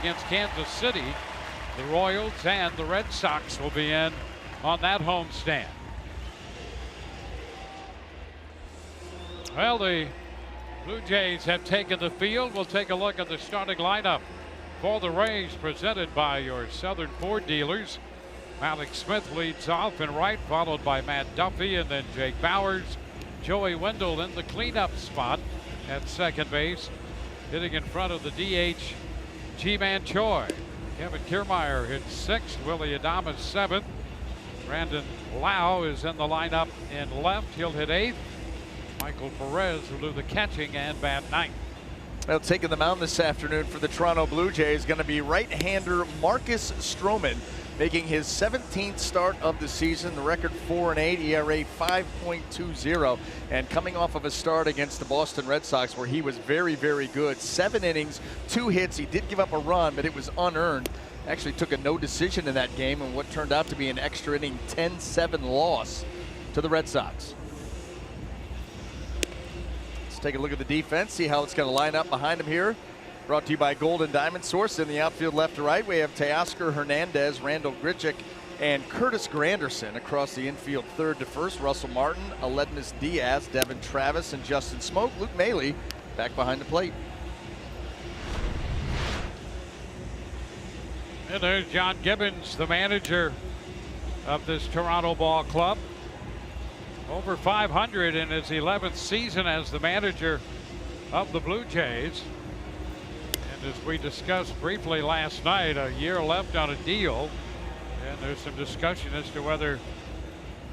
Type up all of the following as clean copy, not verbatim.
against Kansas City. The Royals and the Red Sox will be in on that homestand. Well, the Blue Jays have taken the field. We'll take a look at the starting lineup for the Rays, presented by your Southern Ford dealers. Alex Smith leads off in right, followed by Matt Duffy, and then Jake Bowers. Joey Wendell in the cleanup spot at second base, hitting in front of the DH, G-Man Choi. Kevin Kiermaier hits sixth, Willie Adames seventh. Brandon Lau is in the lineup in left. He'll hit eighth. Michael Perez will do the catching and bat ninth. Well, taking the mound this afternoon for the Toronto Blue Jays going to be right-hander Marcus Stroman, making his 17th start of the season. The record 4-8, ERA 5.20, and coming off of a start against the Boston Red Sox where he was very, very good. 7 innings, 2 hits. He did give up a run, but it was unearned. Actually took a no decision in that game and what turned out to be an extra inning 10-7 loss to the Red Sox. Let's take a look at the defense, see how it's going to line up behind him here. Brought to you by Golden Diamond Source. In the outfield left to right, we have Teoscar Hernandez, Randall Grichuk, and Curtis Granderson. Across the infield, third to first, Russell Martin, Aledmus Diaz, Devin Travis, and Justin Smoke. Luke Maile back behind the plate. And there's John Gibbons, the manager of this Toronto ball club. Over 500 in his 11th season as the manager of the Blue Jays. And as we discussed briefly last night, a year left on a deal, and there's some discussion as to whether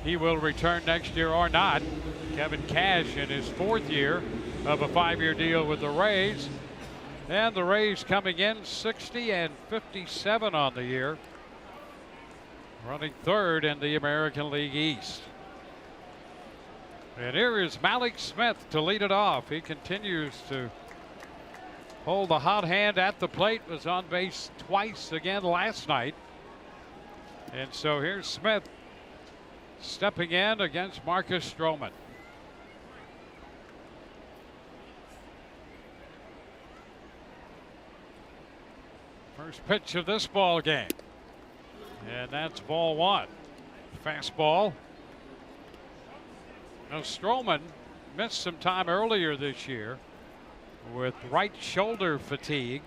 he will return next year or not. Kevin Cash in his 4th year of a 5-year deal with the Rays, and the Rays coming in 60 and 57 on the year, running 3rd in the American League East. And here is Malik Smith to lead it off. He continues to hold the hot hand at the plate, was on base twice again last night. And so here's Smith stepping in against Marcus Stroman. First pitch of this ball game. And that's ball 1. Fastball. Now Stroman missed some time earlier this year with right shoulder fatigue,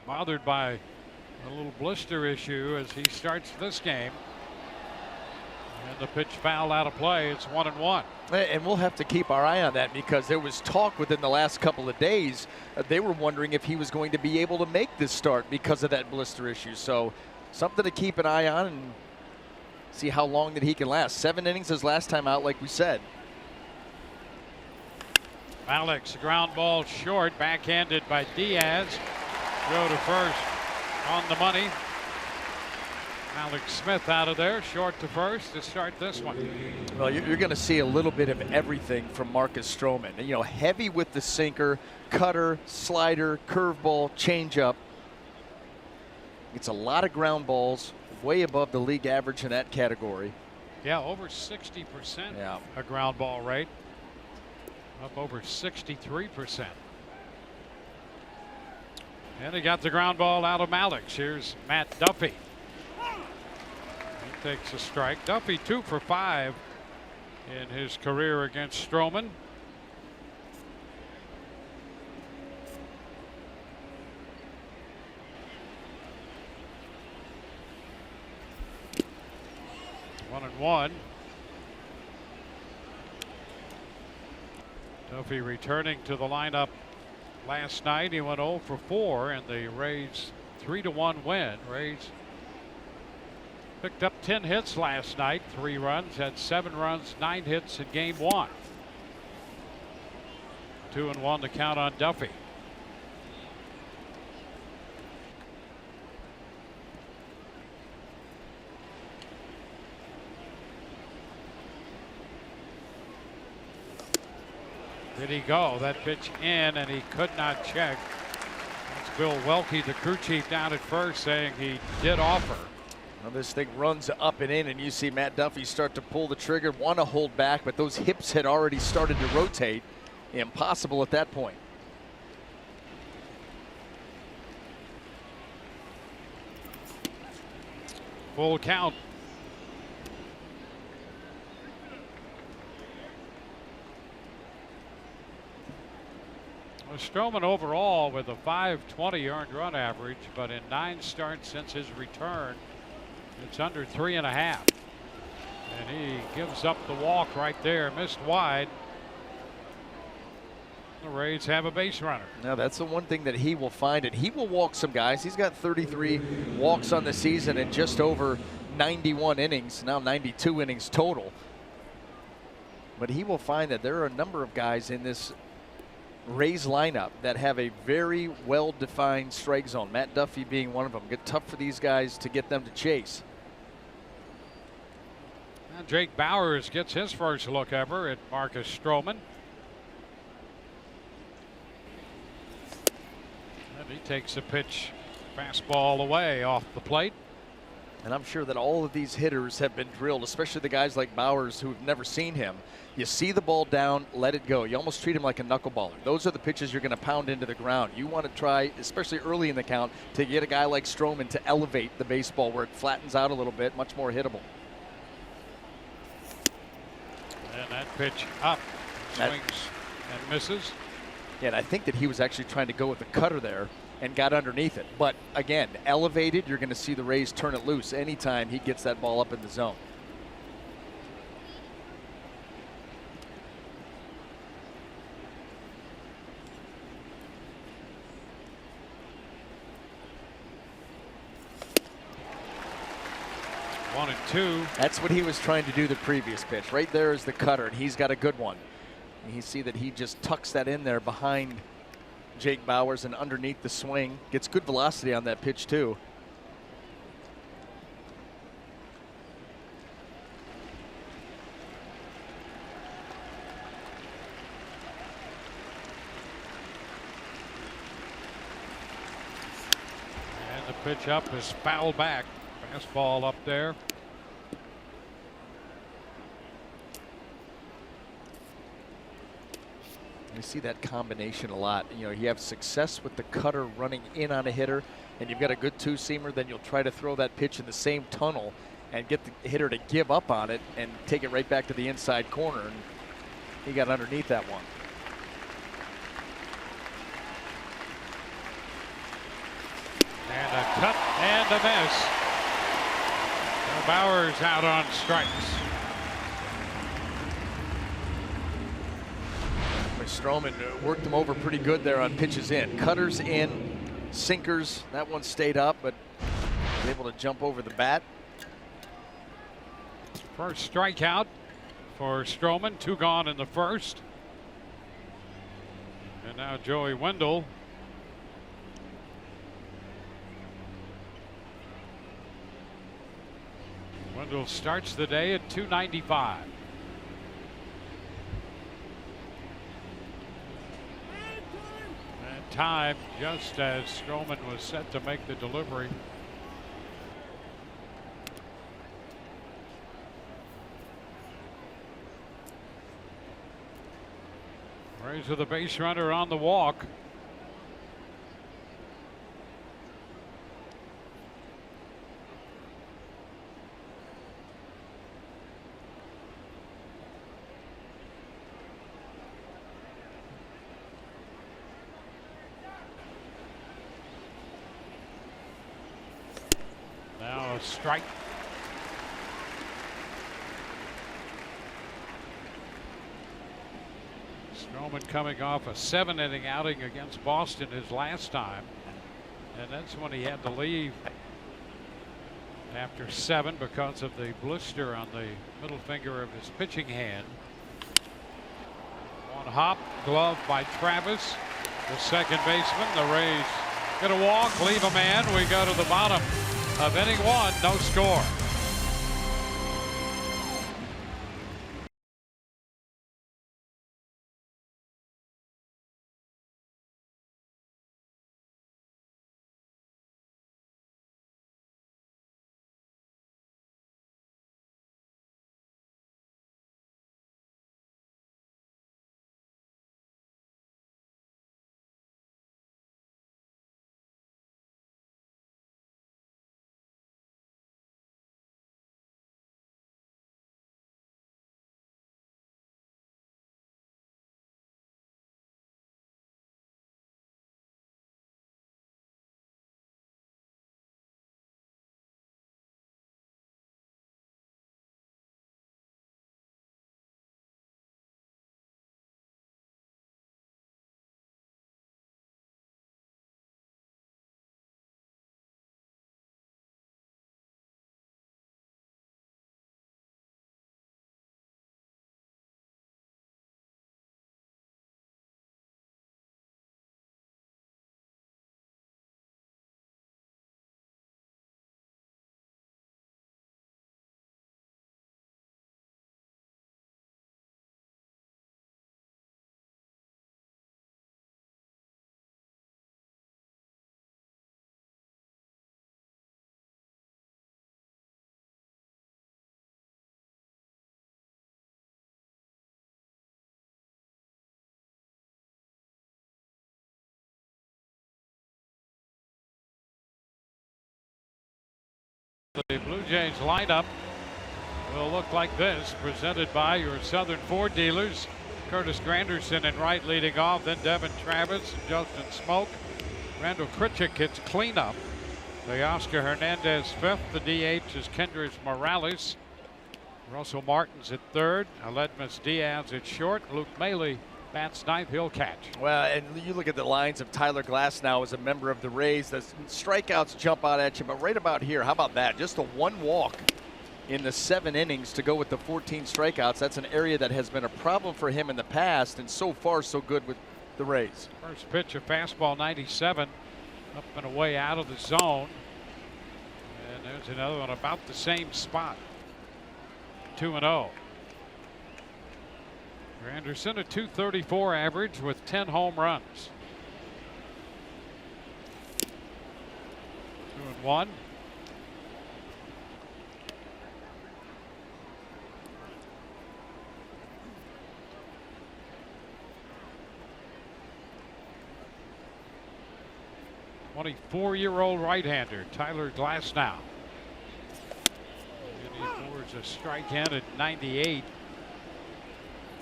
bothered by a little blister issue as he starts this game. And the pitch foul out of play. It's 1-1. And we'll have to keep our eye on that because there was talk within the last couple of days. They were wondering if he was going to be able to make this start because of that blister issue. So something to keep an eye on and see how long that he can last. 7 innings his last time out, like we said. Alex, ground ball short, backhanded by Diaz. Go to first on the money. Alex Smith out of there, short to first to start this one. Well, you're going to see a little bit of everything from Marcus Stroman. You know, heavy with the sinker, cutter, slider, curveball, changeup. It's a lot of ground balls, way above the league average in that category. Yeah, over 60% a ground ball rate. Up over 63%. And he got the ground ball out of Malik. Here's Matt Duffy. He takes a strike. Duffy 2 for 5 in his career against Stroman. One and one. Duffy returning to the lineup last night. He went 0 for 4 in the Rays 3-1 win. Rays picked up 10 hits last night, 3 runs, had 7 runs, 9 hits in game 1. 2-1 to count on Duffy. Did he go? That pitch in, and he could not check. That's Bill Welke, the crew chief, down at first, saying he did offer. Well, this thing runs up and in, and you see Matt Duffy start to pull the trigger, want to hold back, but those hips had already started to rotate. Impossible at that point. Full count. Well, Stroman overall with a 520 earned run average, but in 9 starts since his return, it's under 3.5. And he gives up the walk right there, missed wide. The Rays have a base runner. Now that's the one thing that he will find, and he will walk some guys. He's got 33 walks on the season and just over 91 innings, now 92 innings total. But he will find that there are a number of guys in this Rays lineup that have a very well-defined strike zone. Matt Duffy being one of them. Get tough for these guys to get them to chase. And Jake Bauers gets his first look ever at Marcus Stroman. And he takes a pitch, fastball away off the plate. And I'm sure that all of these hitters have been drilled, especially the guys like Bauers who've never seen him. You see the ball down, let it go. You almost treat him like a knuckleballer. Those are the pitches you're going to pound into the ground. You want to try, especially early in the count, to get a guy like Stroman to elevate the baseball where it flattens out a little bit, much more hittable. And that pitch up, swings and misses. Yeah, and I think that he was actually trying to go with the cutter there and got underneath it. But again, elevated, you're going to see the Rays turn it loose anytime he gets that ball up in the zone. One and two. That's what he was trying to do the previous pitch. Right there is the cutter, and he's got a good one. And you see that he just tucks that in there behind Jake Bauers and underneath the swing. Gets good velocity on that pitch too. And the pitch up is fouled back. Fastball up there. You see that combination a lot. You know, you have success with the cutter running in on a hitter, and you've got a good two-seamer, then you'll try to throw that pitch in the same tunnel and get the hitter to give up on it and take it right back to the inside corner. And he got underneath that one. And a cut and a miss. So Bauers out on strikes. Stroman worked him over pretty good there on pitches in. Cutters in, sinkers. That one stayed up, but was able to jump over the bat. First strikeout for Stroman. 2 gone in the first. And now Joey Wendell. Wendell starts the day at 295. Time just as Stroman was set to make the delivery. Rays with the base runner on the walk. Now a strike. Stroman coming off a 7-inning outing against Boston his last time, and that's when he had to leave after 7 because of the blister on the middle finger of his pitching hand. One hop, glove by Travis, the second baseman. The Rays get a walk, leave a man. We go to the bottom of inning 1, no score. The Blue Jays lineup will look like this, presented by your Southern Ford dealers. Curtis Granderson in right leading off, then Devin Travis and Justin Smoke. Randall Critchick hits cleanup. The Oscar Hernandez fifth. The DH is Kendrys Morales. Russell Martin's at third. Aledmus Diaz at short. Luke Maley bats ninth. He'll catch. Well, and you look at the lines of Tyler Glasnow as a member of the Rays. The strikeouts jump out at you, but right about here, how about that? Just a one walk in the 7 innings to go with the 14 strikeouts. That's an area that has been a problem for him in the past, and so far so good with the Rays. First pitch, a fastball 97, up and away out of the zone. And there's another one about the same spot. 2-0. Granderson, a .234 average with 10 home runs. 2-1. Twenty-four-year-old right-hander Tyler Glasnow. And he pours a strike in at 98.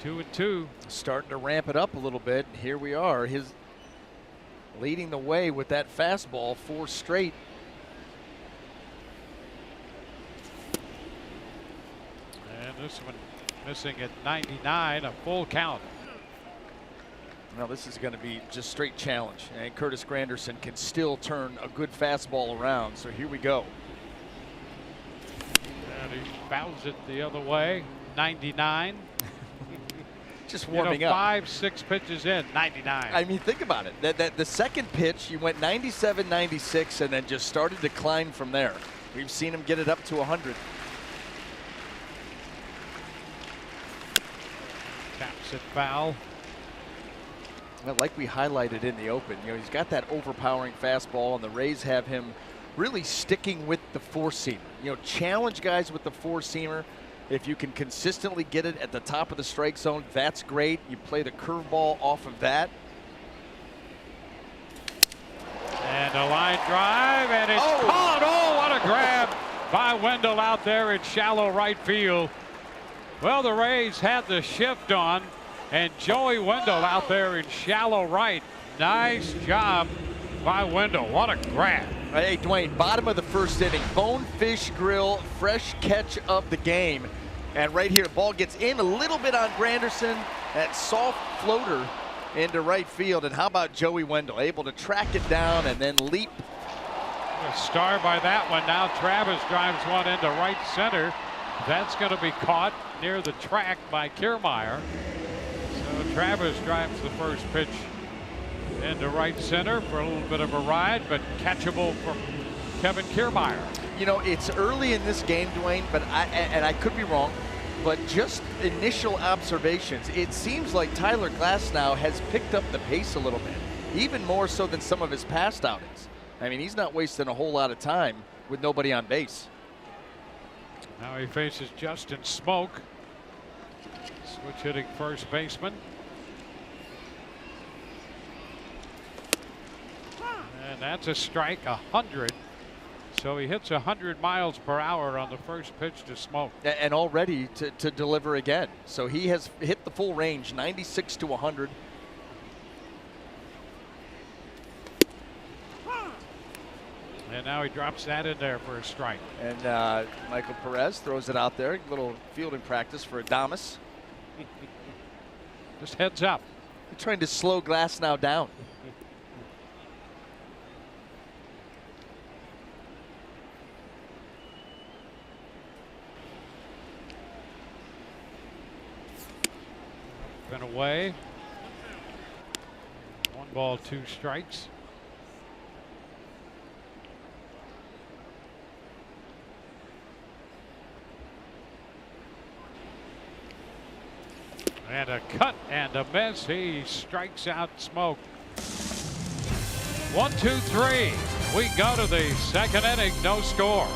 2-2. Starting to ramp it up a little bit. Here we are. His leading the way with that fastball, 4 straight. And this one missing at 99, a full count. Now this is going to be just straight challenge, and Curtis Granderson can still turn a good fastball around. So here we go. And he fouls it the other way. 99. Just warming up. 5-6 pitches in, 99. I mean, think about it. The second pitch, you went 97, 96, and then just started to climb from there. We've seen him get it up to 100. Taps it foul. Well, like we highlighted in the open, you know, he's got that overpowering fastball, and the Rays have him really sticking with the four-seamer. You know, challenge guys with the four-seamer. If you can consistently get it at the top of the strike zone, that's great. You play the curveball off of that. And a line drive, and it's caught. Oh, what a grab by Wendell out there in shallow right field. Well, the Rays had the shift on, and Joey Wendell out there in shallow right. Nice job by Wendell. What a grab. Hey, Dwayne, bottom of the first inning, Bonefish Grill, fresh catch of the game. And right here, the ball gets in a little bit on Granderson, that soft floater into right field. And how about Joey Wendell, able to track it down and then leap. A star by that one. Now Travis drives one into right center. That's going to be caught near the track by Kiermaier. So Travis drives the first pitch into right center for a little bit of a ride, but catchable from Kevin Kiermaier. You know, it's early in this game, Dwayne, but I could be wrong, but just initial observations, it seems like Tyler Glasnow has picked up the pace a little bit, even more so than some of his past outings. I mean, he's not wasting a whole lot of time with nobody on base. Now he faces Justin Smoke, switch hitting first baseman. And that's a strike, 100. So he hits 100 miles per hour on the first pitch to Smoke. And already to deliver again. So he has hit the full range, 96 to 100. And now he drops that in there for a strike. And Michael Perez throws it out there. Little fielding practice for Adames. Just heads up. They're trying to slow Glasnow down. Been away. 1 ball, 2 strikes. And a cut and a miss. He strikes out Smoke. 1, 2, 3. We go to the second inning, no score.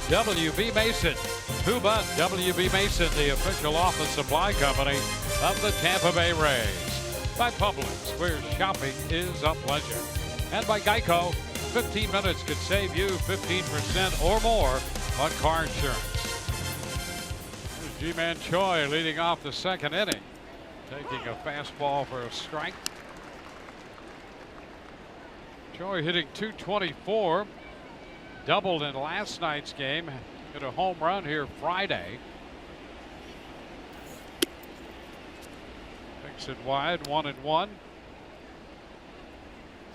WB Mason. Who but WB Mason, the official office supply company of the Tampa Bay Rays. By Publix, where shopping is a pleasure. And by Geico, 15 minutes could save you 15% or more on car insurance. Ji-Man Choi leading off the second inning, taking a fastball for a strike. Choi hitting .224, doubled in last night's game, hit a home run here Friday. Takes it wide, 1-1.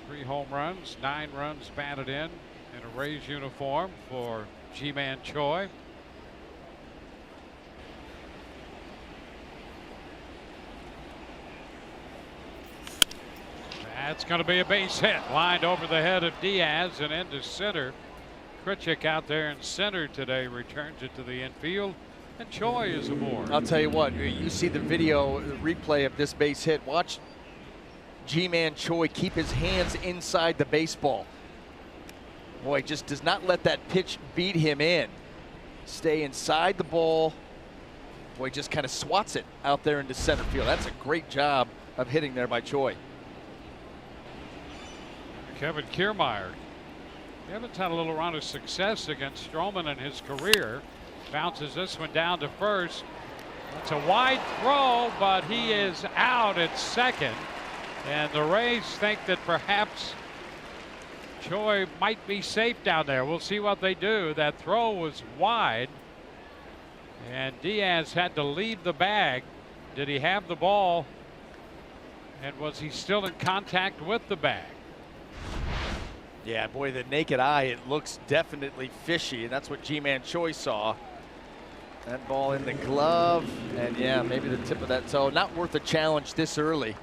3 home runs, 9 runs batted in a Rays uniform for Ji-Man Choi. That's going to be a base hit, lined over the head of Diaz and into center. Krichik out there in center today returns it to the infield, and Choi is aboard. I'll tell you what, you see the video replay of this base hit. Watch Ji-Man Choi keep his hands inside the baseball. Boy, just does not let that pitch beat him in. Stay inside the ball. Boy, just kind of swats it out there into center field. That's a great job of hitting there by Choi. Kevin Kiermaier. Kevin's had a little run of success against Stroman in his career. Bounces this one down to first. It's a wide throw, but he is out at second. And the Rays think that perhaps Choi might be safe down there. We'll see what they do. That throw was wide, and Diaz had to leave the bag. Did he have the ball? And was he still in contact with the bag? Yeah, boy, the naked eye, it looks definitely fishy, and that's what Ji-Man Choi saw. That ball in the glove, and yeah, maybe the tip of that toe. Not worth a challenge this early.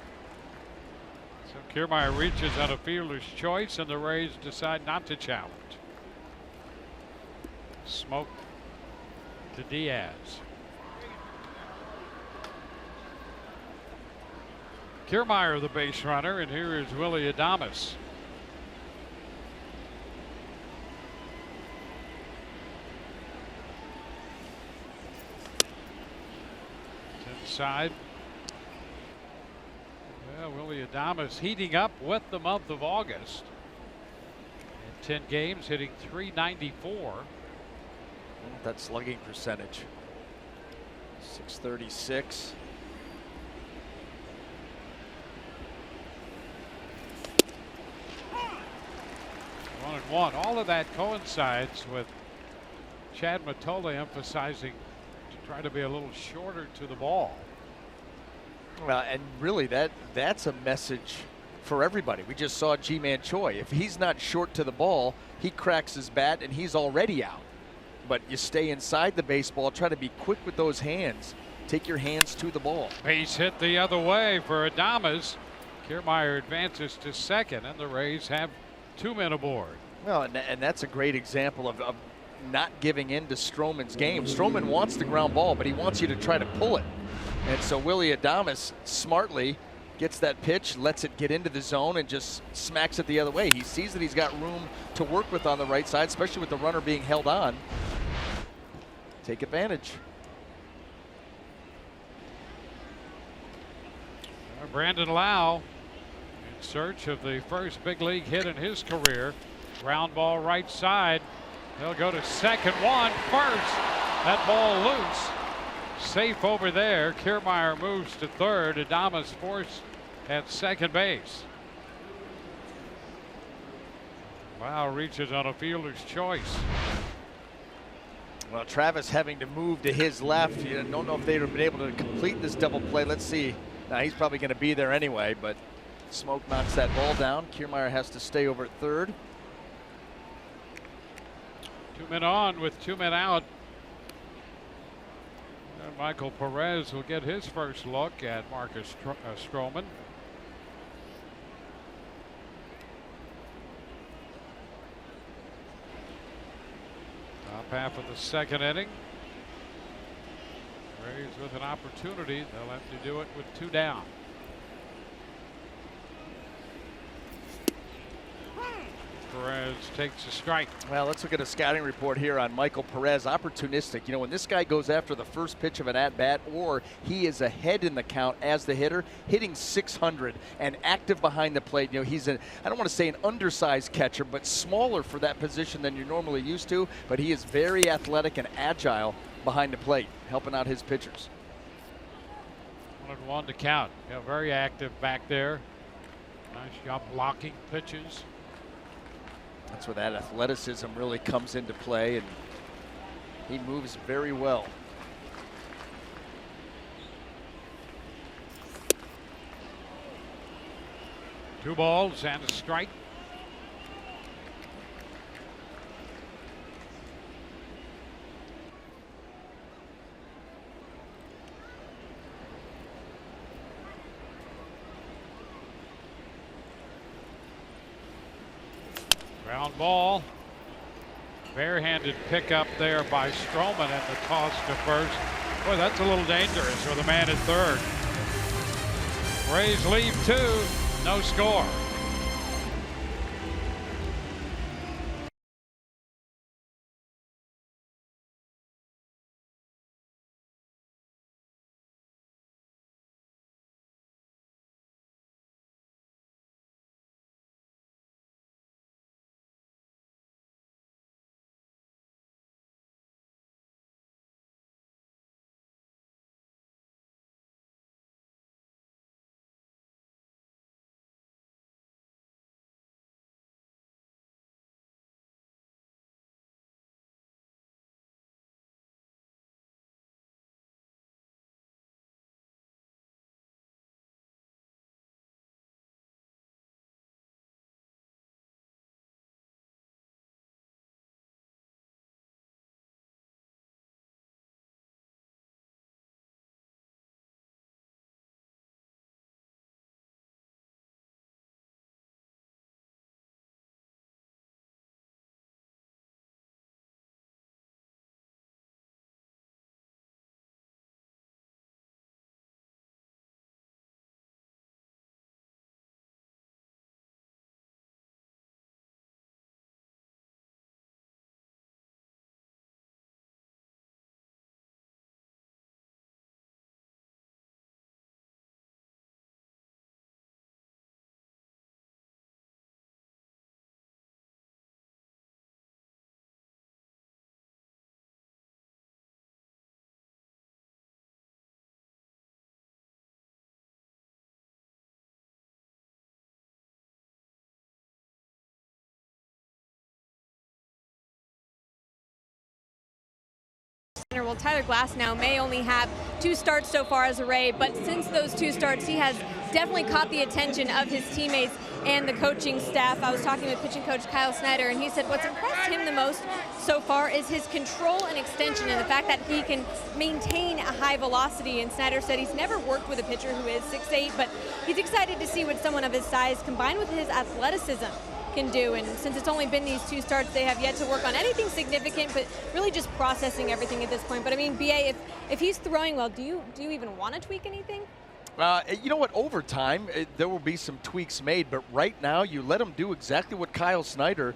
So Kiermaier reaches on a fielder's choice, and the Rays decide not to challenge. Smoke to Diaz. Kiermaier the base runner, and here is Willy Adames. Inside. Well, Willy Adames heating up with the month of August. In 10 games, hitting .394. That slugging percentage. .636. One and one. All of that coincides with Chad Mottola emphasizing to try to be a little shorter to the ball. Well, and really that's a message for everybody. We just saw Ji-Man Choi. If he's not short to the ball, he cracks his bat and he's already out. But you stay inside the baseball, try to be quick with those hands. Take your hands to the ball. Base hit the other way for Adames. Kiermaier advances to second, and the Rays have 2 men aboard. Well, and that's a great example of not giving in to Stroman's game. Stroman wants the ground ball, but he wants you to try to pull it. And so Willy Adames smartly gets that pitch, lets it get into the zone, and just smacks it the other way. He sees that he's got room to work with on the right side, especially with the runner being held on. Take advantage. Brandon Lau in search of the first big league hit in his career. Ground ball right side. They'll go to second, one first. That ball loose. Safe over there. Kiermaier moves to third. Adames forced at second base. Lau reaches on a fielder's choice. Well, Travis having to move to his left. You don't know if they would have been able to complete this double play. Let's see. Now he's probably going to be there anyway, but Smoke knocks that ball down. Kiermaier has to stay over at third. 2 men on with 2 men out. And Michael Perez will get his first look at Marcus Stroman. Top half of the second inning. Rays with an opportunity. They'll have to do it with 2 down. Perez takes a strike. Well, let's look at a scouting report here on Michael Perez. Opportunistic. You know, when this guy goes after the first pitch of an at-bat, or he is ahead in the count as the hitter, hitting 600 and active behind the plate. You know, he's I don't want to say an undersized catcher, but smaller for that position than you're normally used to. But he is very athletic and agile behind the plate, helping out his pitchers. 1-1 to count. Yeah, very active back there. Nice job blocking pitches. That's where that athleticism really comes into play, and he moves very well. Two balls and a strike. Ground ball. Barehanded pickup there by Stroman, and the toss to first. Boy, that's a little dangerous with a man at third. Rays leave 2, no score. Well, Tyler Glasnow may only have 2 starts so far as a Ray, but since those 2 starts, he has definitely caught the attention of his teammates and the coaching staff. I was talking with pitching coach Kyle Snyder, and he said what's impressed him the most so far is his control and extension, and the fact that he can maintain a high velocity. And Snyder said he's never worked with a pitcher who is 6'8", but he's excited to see what someone of his size combined with his athleticism can do. And since it's only been these 2 starts, they have yet to work on anything significant, but really just processing everything at this point. But I mean, BA, if he's throwing well, do you even want to tweak anything? You know what, over time, there will be some tweaks made, but right now you let him do exactly what Kyle Snyder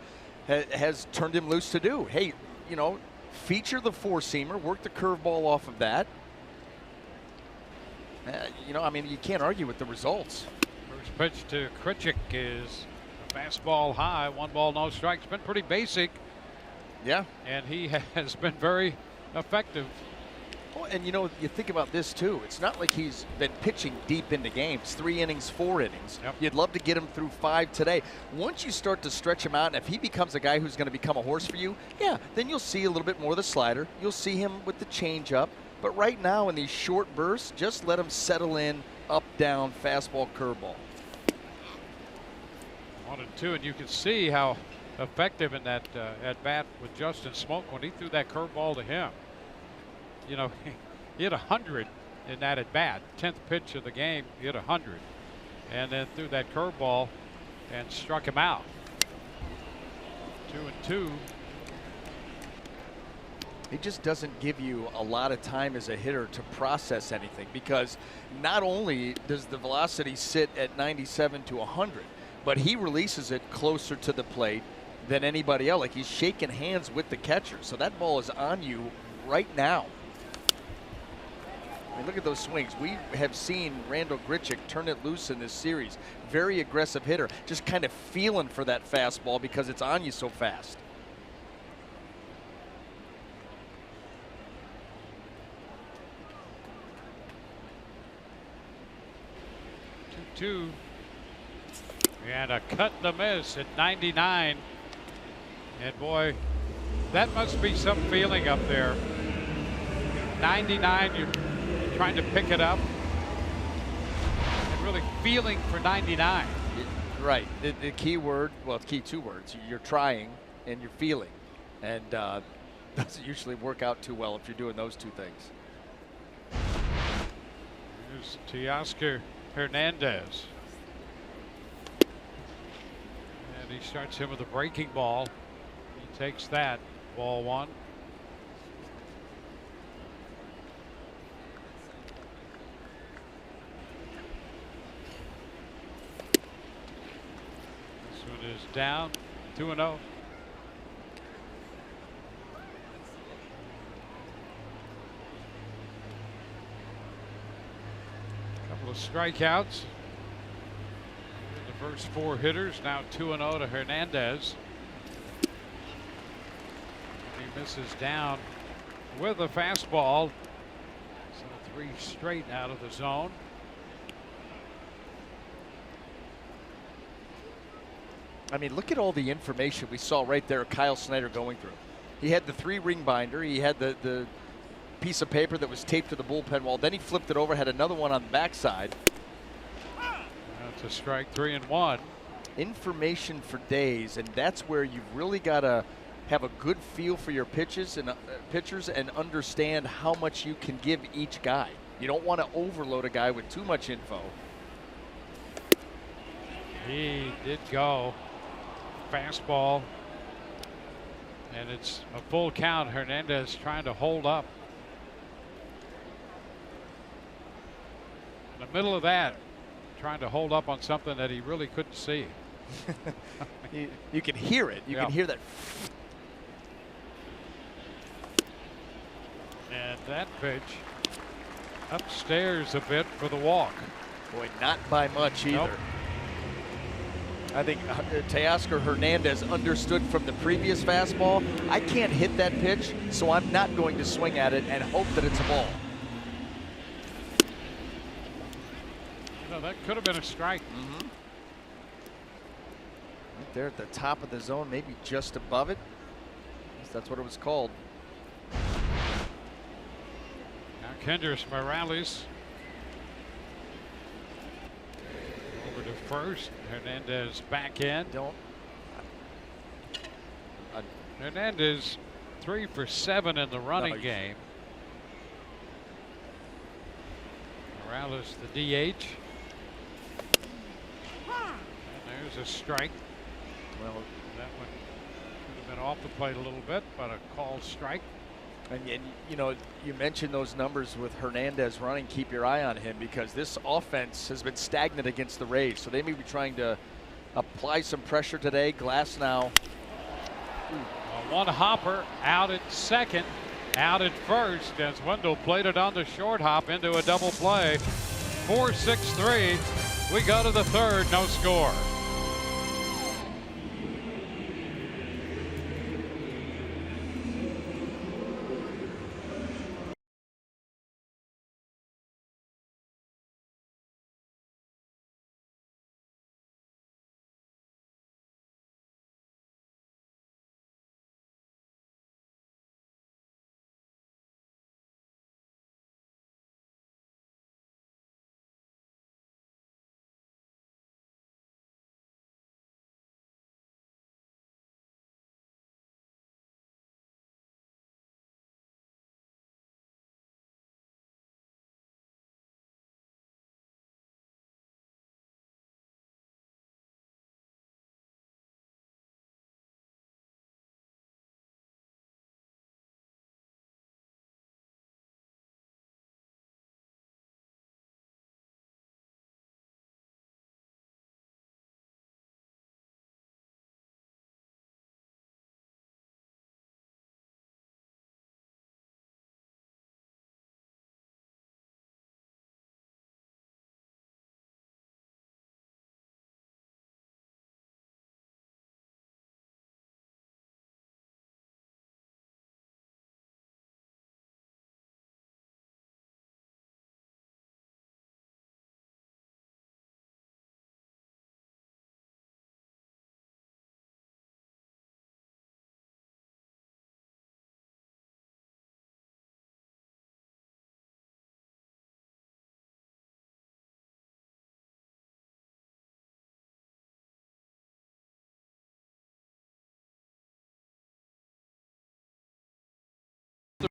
has turned him loose to do. Hey, you know, feature the 4-seamer, work the curveball off of that. You know, I mean, you can't argue with the results. First pitch to Krichik is a fastball high, 1 ball, no strikes. Been pretty basic. Yeah. And he has been very effective. Well, and you know, you think about this too. It's not like he's been pitching deep into games, 3 innings, 4 innings. Yep. You'd love to get him through 5 today. Once you start to stretch him out, and if he becomes a guy who's going to become a horse for you, yeah, then you'll see a little bit more of the slider. You'll see him with the changeup. But right now in these short bursts, just let him settle in, up, down, fastball, curveball. 1-2, and you can see how effective in that at bat with Justin Smoak when he threw that curveball to him. You know, he hit 100 in that at bat. 10th pitch of the game, he hit 100, and then threw that curveball and struck him out. 2-2. He just doesn't give you a lot of time as a hitter to process anything, because not only does the velocity sit at 97 to 100, but he releases it closer to the plate, than anybody else. Like, he's shaking hands with the catcher. So that ball is on you right now. I mean, look at those swings. We have seen Randall Grichuk turn it loose in this series. Very aggressive hitter. Just kind of feeling for that fastball because it's on you so fast. Two. And a cut and a miss at 99. And boy, that must be some feeling up there. 99, you're trying to pick it up. And really feeling for 99. Right. The key word, well, the key two words, you're trying and you're feeling. And doesn't usually work out too well if you're doing those two things. Here's Teoscar Hernandez. And he starts him with a breaking ball. He takes that. Ball one. This one is down. 2-0. Couple of strikeouts. The first four hitters, now 2-0 to Hernandez. He misses down with a fastball. So 3 straight out of the zone. I mean, look at all the information we saw right there Kyle Snyder going through. He had the 3-ring binder. He had the piece of paper that was taped to the bullpen wall. Then he flipped it over, had another one on the backside. That's a strike, 3-1. Information for days, and that's where you've really got to have a good feel for your pitches and pitchers and understand how much you can give each guy. You don't want to overload a guy with too much info. He did go. Fastball. And it's a full count. Hernandez trying to hold up. In the middle of that, trying to hold up on something that he really couldn't see. You can hear it. You can hear that. And that pitch upstairs a bit for the walk. Boy, not by much either. Nope. I think Teoscar Hernandez understood from the previous fastball, I can't hit that pitch, so I'm not going to swing at it and hope that it's a ball. You know, that could have been a strike. Right there at the top of the zone, maybe just above it. At least that's what it was called. Now Kendrys Morales over to first. Hernandez back in. Hernandez 3 for 7 in the running game. Morales the DH. And there's a strike. Well, that one could have been off the plate a little bit, but a called strike. And you know, you mentioned those numbers with Hernandez running. Keep your eye on him because this offense has been stagnant against the Rays. So they may be trying to apply some pressure today. Glass now. One hopper out at second, out at first as Wendell played it on the short hop into a double play. 4-6-3. We go to the third, no score.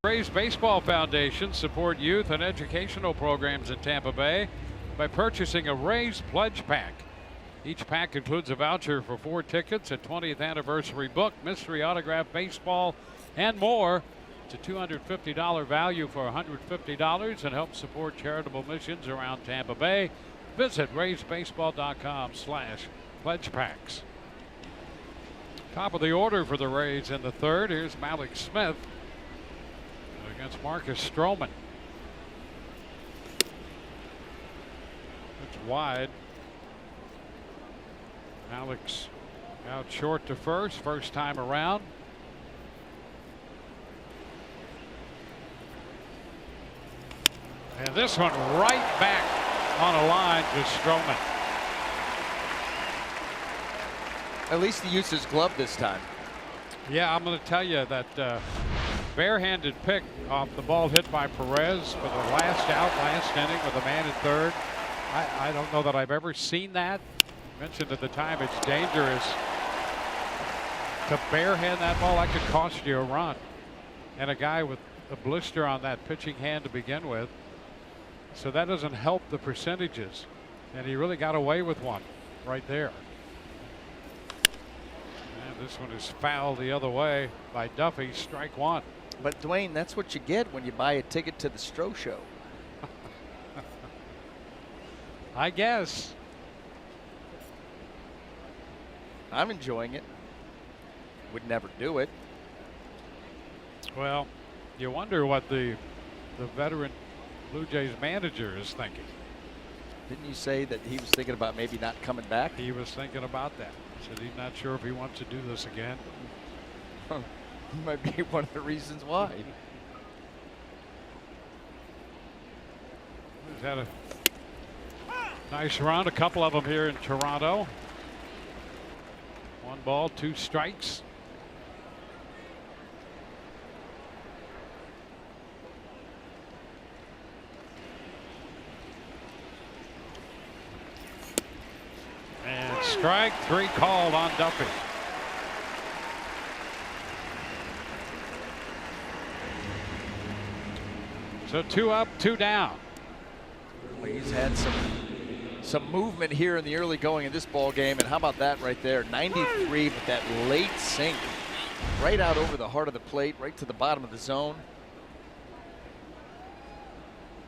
the Rays Baseball Foundation support youth and educational programs in Tampa Bay by purchasing a Rays Pledge Pack. Each pack includes a voucher for 4 tickets, a 20th anniversary book, mystery autograph baseball, and more. It's a $250 value for $150 and helps support charitable missions around Tampa Bay. Visit raysbaseball.com/pledge packs. Top of the order for the Rays in the third. Here's Malik Smith against Marcus Stroman. It's wide. Alex out short to first time around. And this one right back on a line to Stroman. At least he used his glove this time. Yeah, I'm going to tell you that barehanded pick off the ball hit by Perez for the last out, last inning with a man at third. I don't know that I've ever seen that. Mentioned at the time it's dangerous to barehand that ball. That could cost you a run. And a guy with a blister on that pitching hand to begin with. So that doesn't help the percentages. And he really got away with one right there. And this one is fouled the other way by Duffy. Strike one. But Dwayne, that's what you get when you buy a ticket to the Stroh Show. I guess. I'm enjoying it. Would never do it. Well, you wonder what the veteran Blue Jays manager is thinking. Didn't you say that he was thinking about maybe not coming back? He was thinking about that. Said he's not sure if he wants to do this again. Might be one of the reasons why. He's had a nice run, a couple of them here in Toronto. 1 ball, 2 strikes. And strike 3 called on Duffy. So 2 up, 2 down. Well, he's had some movement here in the early going of this ball game, and how about that right there? 93, but that late sink right out over the heart of the plate, right to the bottom of the zone.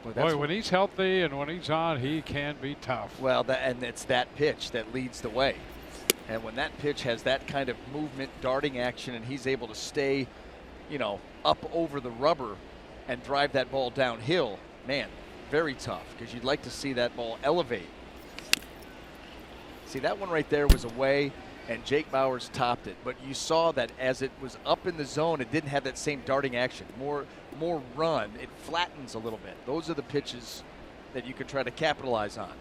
Boy, when he's healthy and when he's on, he can be tough. Well, and it's that pitch that leads the way. And when that pitch has that kind of movement, darting action, and he's able to stay, you know, up over the rubber and drive that ball downhill, man, very tough, because you'd like to see that ball elevate. See, that one right there was away, and Jake Bauers topped it. But you saw that as it was up in the zone, it didn't have that same darting action. More run. It flattens a little bit. Those are the pitches that you can try to capitalize on.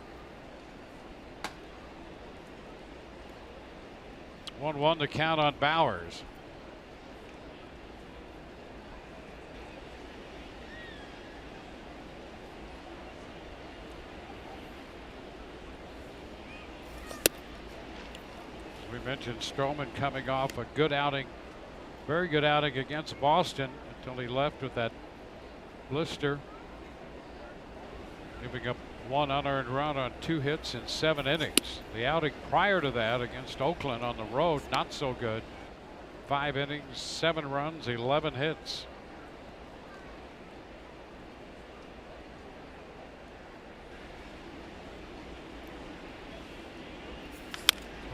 1-1 to count on Bauers. We mentioned Stroman coming off a good outing, very good outing against Boston until he left with that blister, giving up 1 unearned run on 2 hits in 7 innings. The outing prior to that against Oakland on the road, not so good. 5 innings, 7 runs, 11 hits.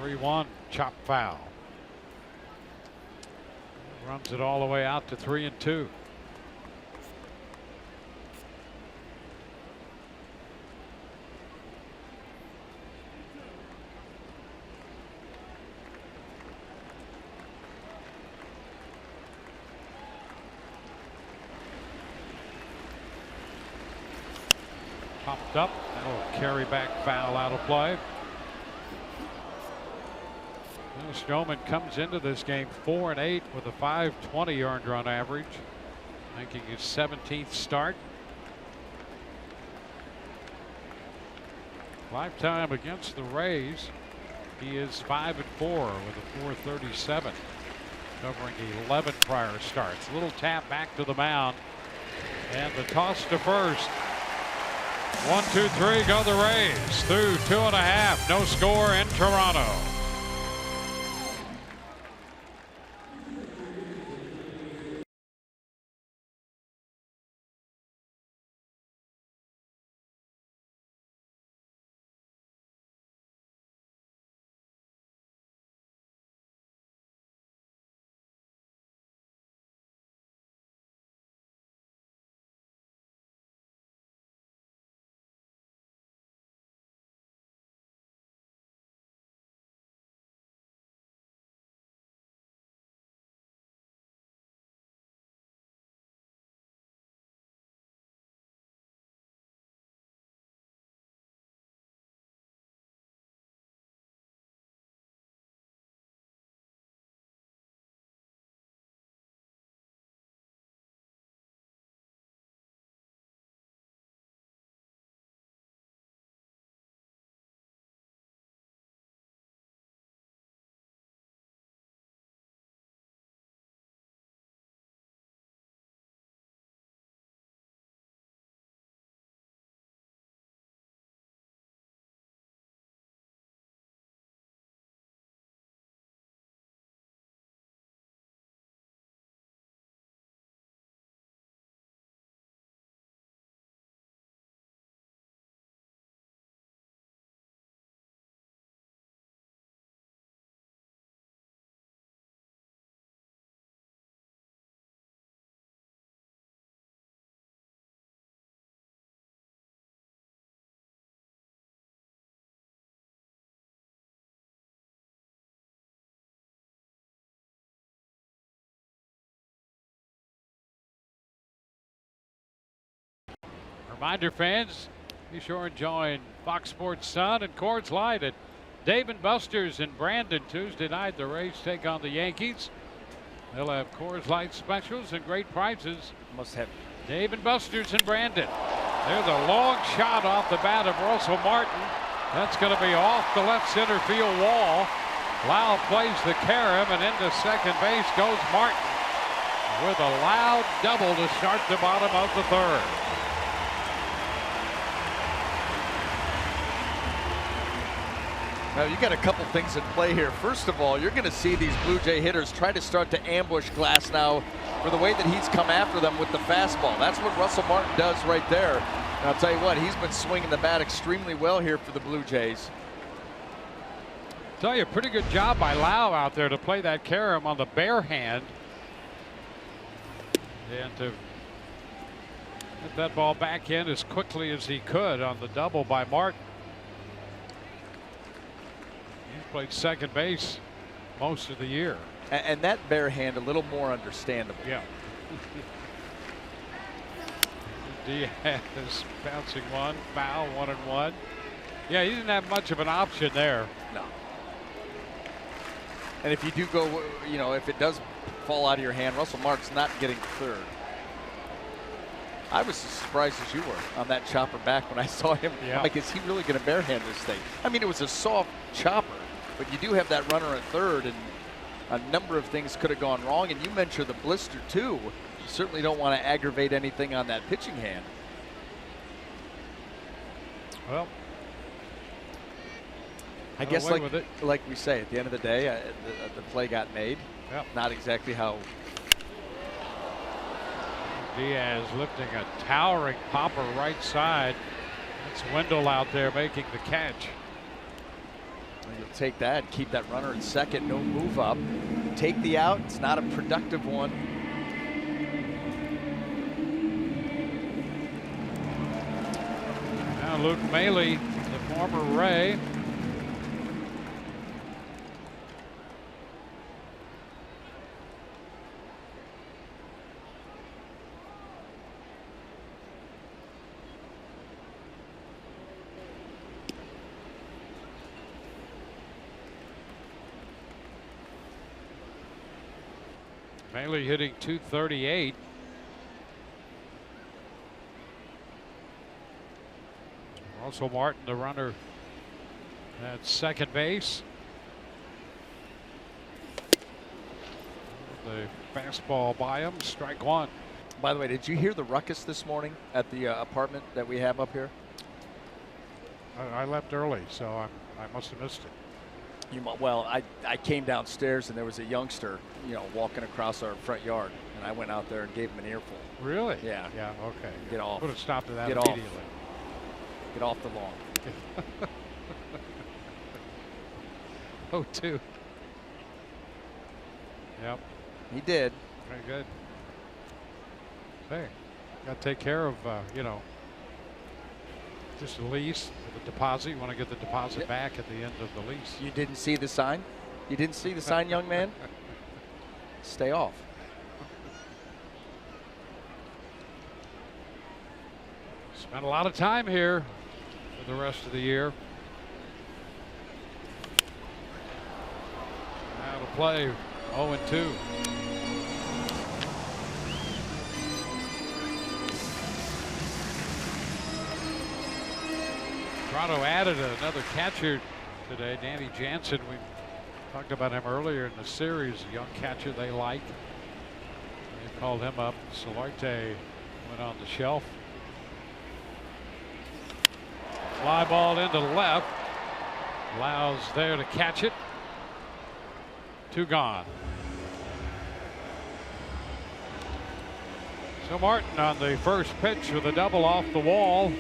(3-1) chop foul. Runs it all the way out to 3-2. Popped up. That'll carry back foul out of play. Stroman comes into this game 4-8 with a .520 earned run average, making his 17th start. Lifetime against the Rays, he is 5-4 with a .437. covering 11 prior starts. Little tap back to the mound. And the toss to first. 1, 2, 3, go the Rays. Through 2.5. No score in Toronto. Reminder, fans, be sure and join Fox Sports Sun and Coors Light at Dave & Buster's in Brandon Tuesday night. The Rays take on the Yankees. They'll have Coors Light specials and great prizes. Must have Dave & Buster's in Brandon. There's a long shot off the bat of Russell Martin. That's going to be off the left center field wall. Lau plays the carom, and into second base goes Martin with a loud double to start the bottom of the third. Now, you got a couple things in play here. First of all, you're going to see these Blue Jay hitters try to start to ambush Glass now for the way that he's come after them with the fastball. That's what Russell Martin does right there. And I'll tell you what, he's been swinging the bat extremely well here for the Blue Jays. Tell you, pretty good job by Lau out there to play that carom on the bare hand and to get that ball back in as quickly as he could on the double by Martin. Played second base most of the year. And that bare hand a little more understandable. Yeah. Diaz bouncing one, foul, 1-1. Yeah, he didn't have much of an option there. No. And if you do go, you know, if it does fall out of your hand, Russell Martin's not getting third. I was as surprised as you were on that chopper back when I saw him. Yeah. I'm like, is he really going to barehand this thing? I mean, it was a soft chopper. But you do have that runner at third, and a number of things could have gone wrong. And you mentioned the blister too. You certainly don't want to aggravate anything on that pitching hand. Well, I guess like we say, at the end of the day, the play got made. Yep. Not exactly how. Diaz lifting a towering popper right side. That's Wendell out there making the catch. You'll take that, keep that runner at second, no move up. Take the out, it's not a productive one. Now Luke Maley, the former Ray. Maley hitting .238. Russell Martin, the runner at second base. the fastball by him. Strike one. By the way, did you hear the ruckus this morning at the apartment that we have up here? I left early, so I must have missed it. Well, I came downstairs and there was a youngster, walking across our front yard, and I went out there and gave him an earful. Really? Yeah. Yeah. Okay. Get off. Put a stop to that Get immediately. Get off the lawn. 0-2. Yep. He did. Very good. Hey, got to take care of, just the lease, the deposit. You want to get the deposit back at the end of the lease. You didn't see the sign? You didn't see the sign, young man? Stay off. Spent a lot of time here for the rest of the year. Now to play 0-2. Toronto added another catcher today, Danny Jansen. We talked about him earlier in the series, a young catcher they like. They called him up. Solarte went on the shelf. Fly ball into left. Lau's there to catch it. 2 gone. So Martin on the first pitch with a double off the wall.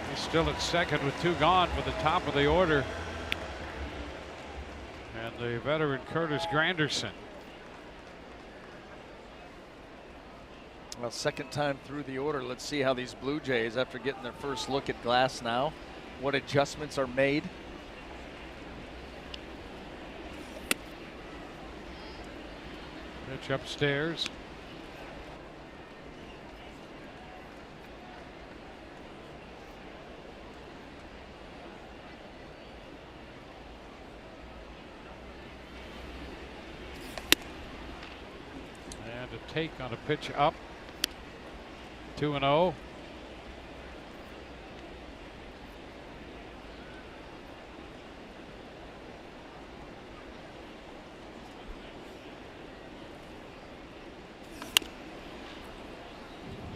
He's still at second with 2 gone for the top of the order. And the veteran Curtis Granderson. Well, second time through the order. Let's see how these Blue Jays, after getting their first look at Glass now, what adjustments are made. Pitch upstairs. And a take on a pitch up. 2-0.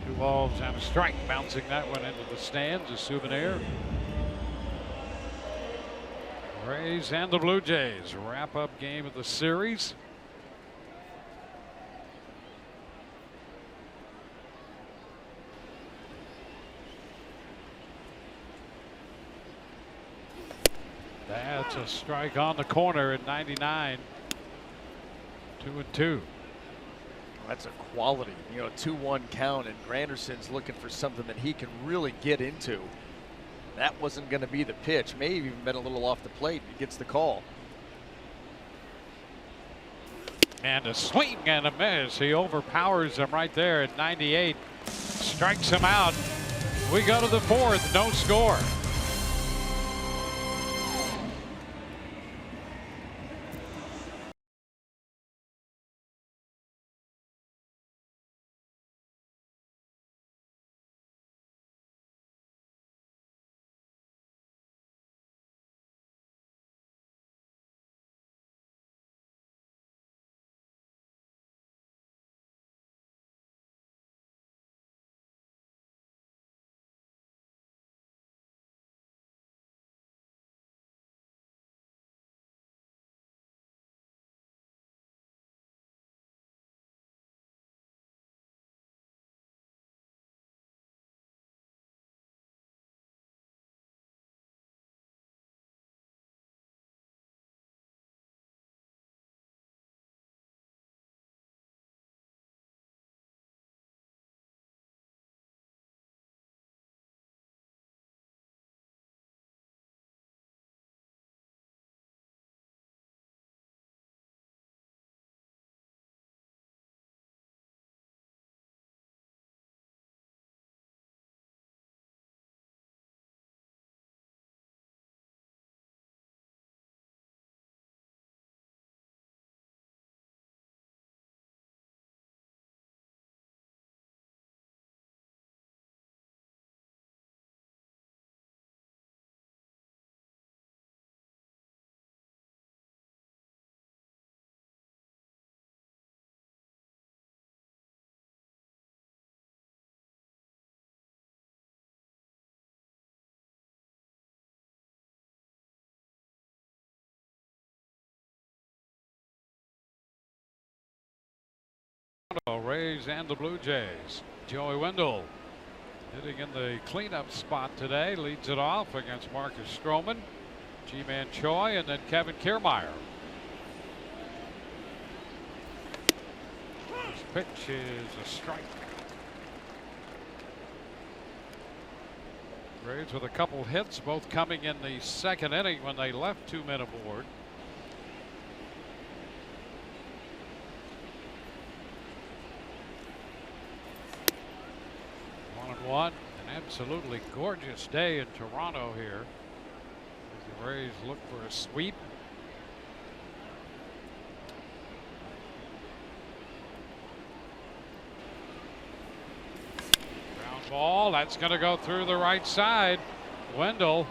Two balls and a strike, bouncing that one into the stands, a souvenir. Rays and the Blue Jays wrap up game of the series. That's a strike on the corner at 99. 2-2. That's a quality, 2-1 count, and Granderson's looking for something that he can really get into. That wasn't going to be the pitch. May have even been a little off the plate. He gets the call. And a swing and a miss. He overpowers him right there at 98. Strikes him out. We go to the 4th, no score. Toronto, Rays and the Blue Jays. Joey Wendell hitting in the cleanup spot today, leads it off against Marcus Stroman, G-Man Choi, and then Kevin Kiermaier. This pitch is a strike. Rays with a couple hits, both coming in the second inning when they left 2 men aboard. One, an absolutely gorgeous day in Toronto here as the Rays look for a sweep. Ground ball, that's going to go through the right side. Wendell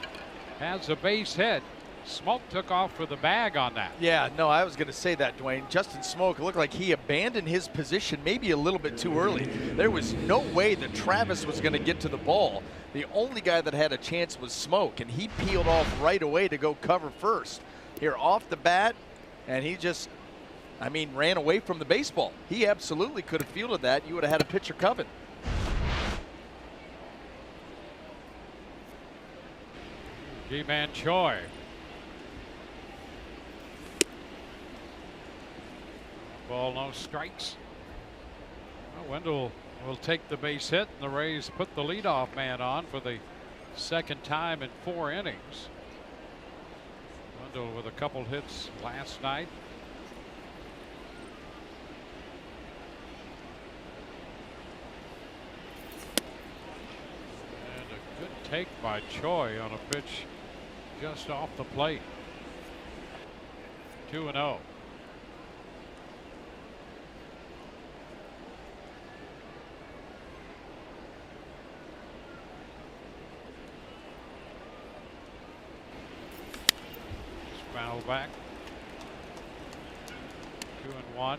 has a base hit. Smoke took off for the bag on that. Yeah, no, I was going to say that, Dwayne. Justin Smoke looked like he abandoned his position maybe a little bit too early. There was no way that Travis was going to get to the ball. The only guy that had a chance was Smoke, and he peeled off right away to go cover first. Here off the bat, and he just, I mean, ran away from the baseball. He absolutely could have fielded that. You would have had a pitcher coming. G-Man Choi. Ball, no strikes. Well, Wendell will take the base hit, and the Rays put the leadoff man on for the second time in 4 innings. Wendell with a couple hits last night. And a good take by Choi on a pitch just off the plate. 2-0. Foul back. 2-1.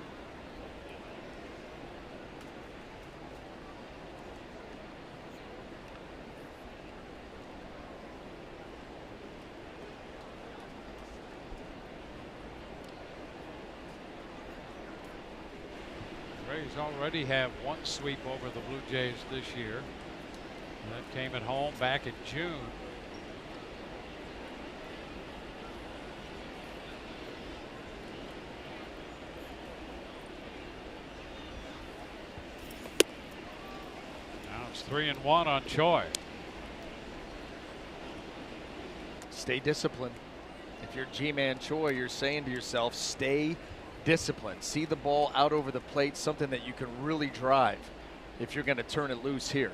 Rays already have 1 sweep over the Blue Jays this year. And that came at home back in June. Now it's 3-1 on Choi. Stay disciplined. If you're G-Man Choi, you're saying to yourself, stay disciplined. See the ball out over the plate, something that you can really drive if you're going to turn it loose here.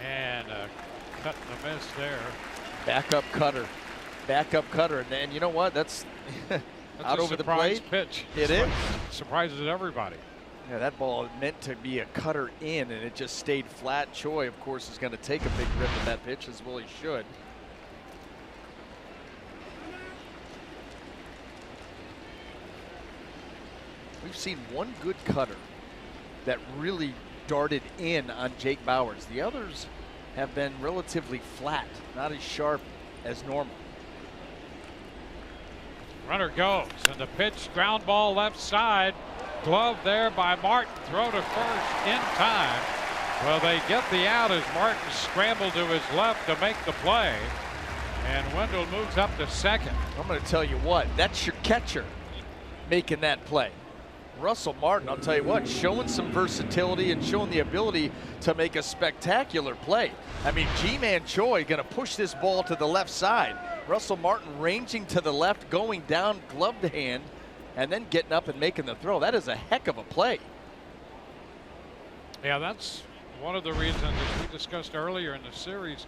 And a cut and a miss there. Backup cutter. Backup cutter. And you know what? That's out over the plate. Pitch. It is. Surprises everybody. Yeah, that ball meant to be a cutter in, and it just stayed flat. Choi, of course, is going to take a big rip at that pitch, as well he should. We've seen one good cutter that really darted in on Jake Bauers. The others have been relatively flat, not as sharp as normal. Runner goes, and the pitch, ground ball left side. Glove there by Martin. Throw to first in time. Well, they get the out as Martin scrambled to his left to make the play. And Wendell moves up to second. I'm going to tell you what, that's your catcher making that play. Russell Martin, I'll tell you what, showing some versatility and showing the ability to make a spectacular play. I mean, G-Man Choi going to push this ball to the left side. Russell Martin ranging to the left, going down gloved hand, and then getting up and making the throw. That is a heck of a play. Yeah, that's one of the reasons, as we discussed earlier in the series,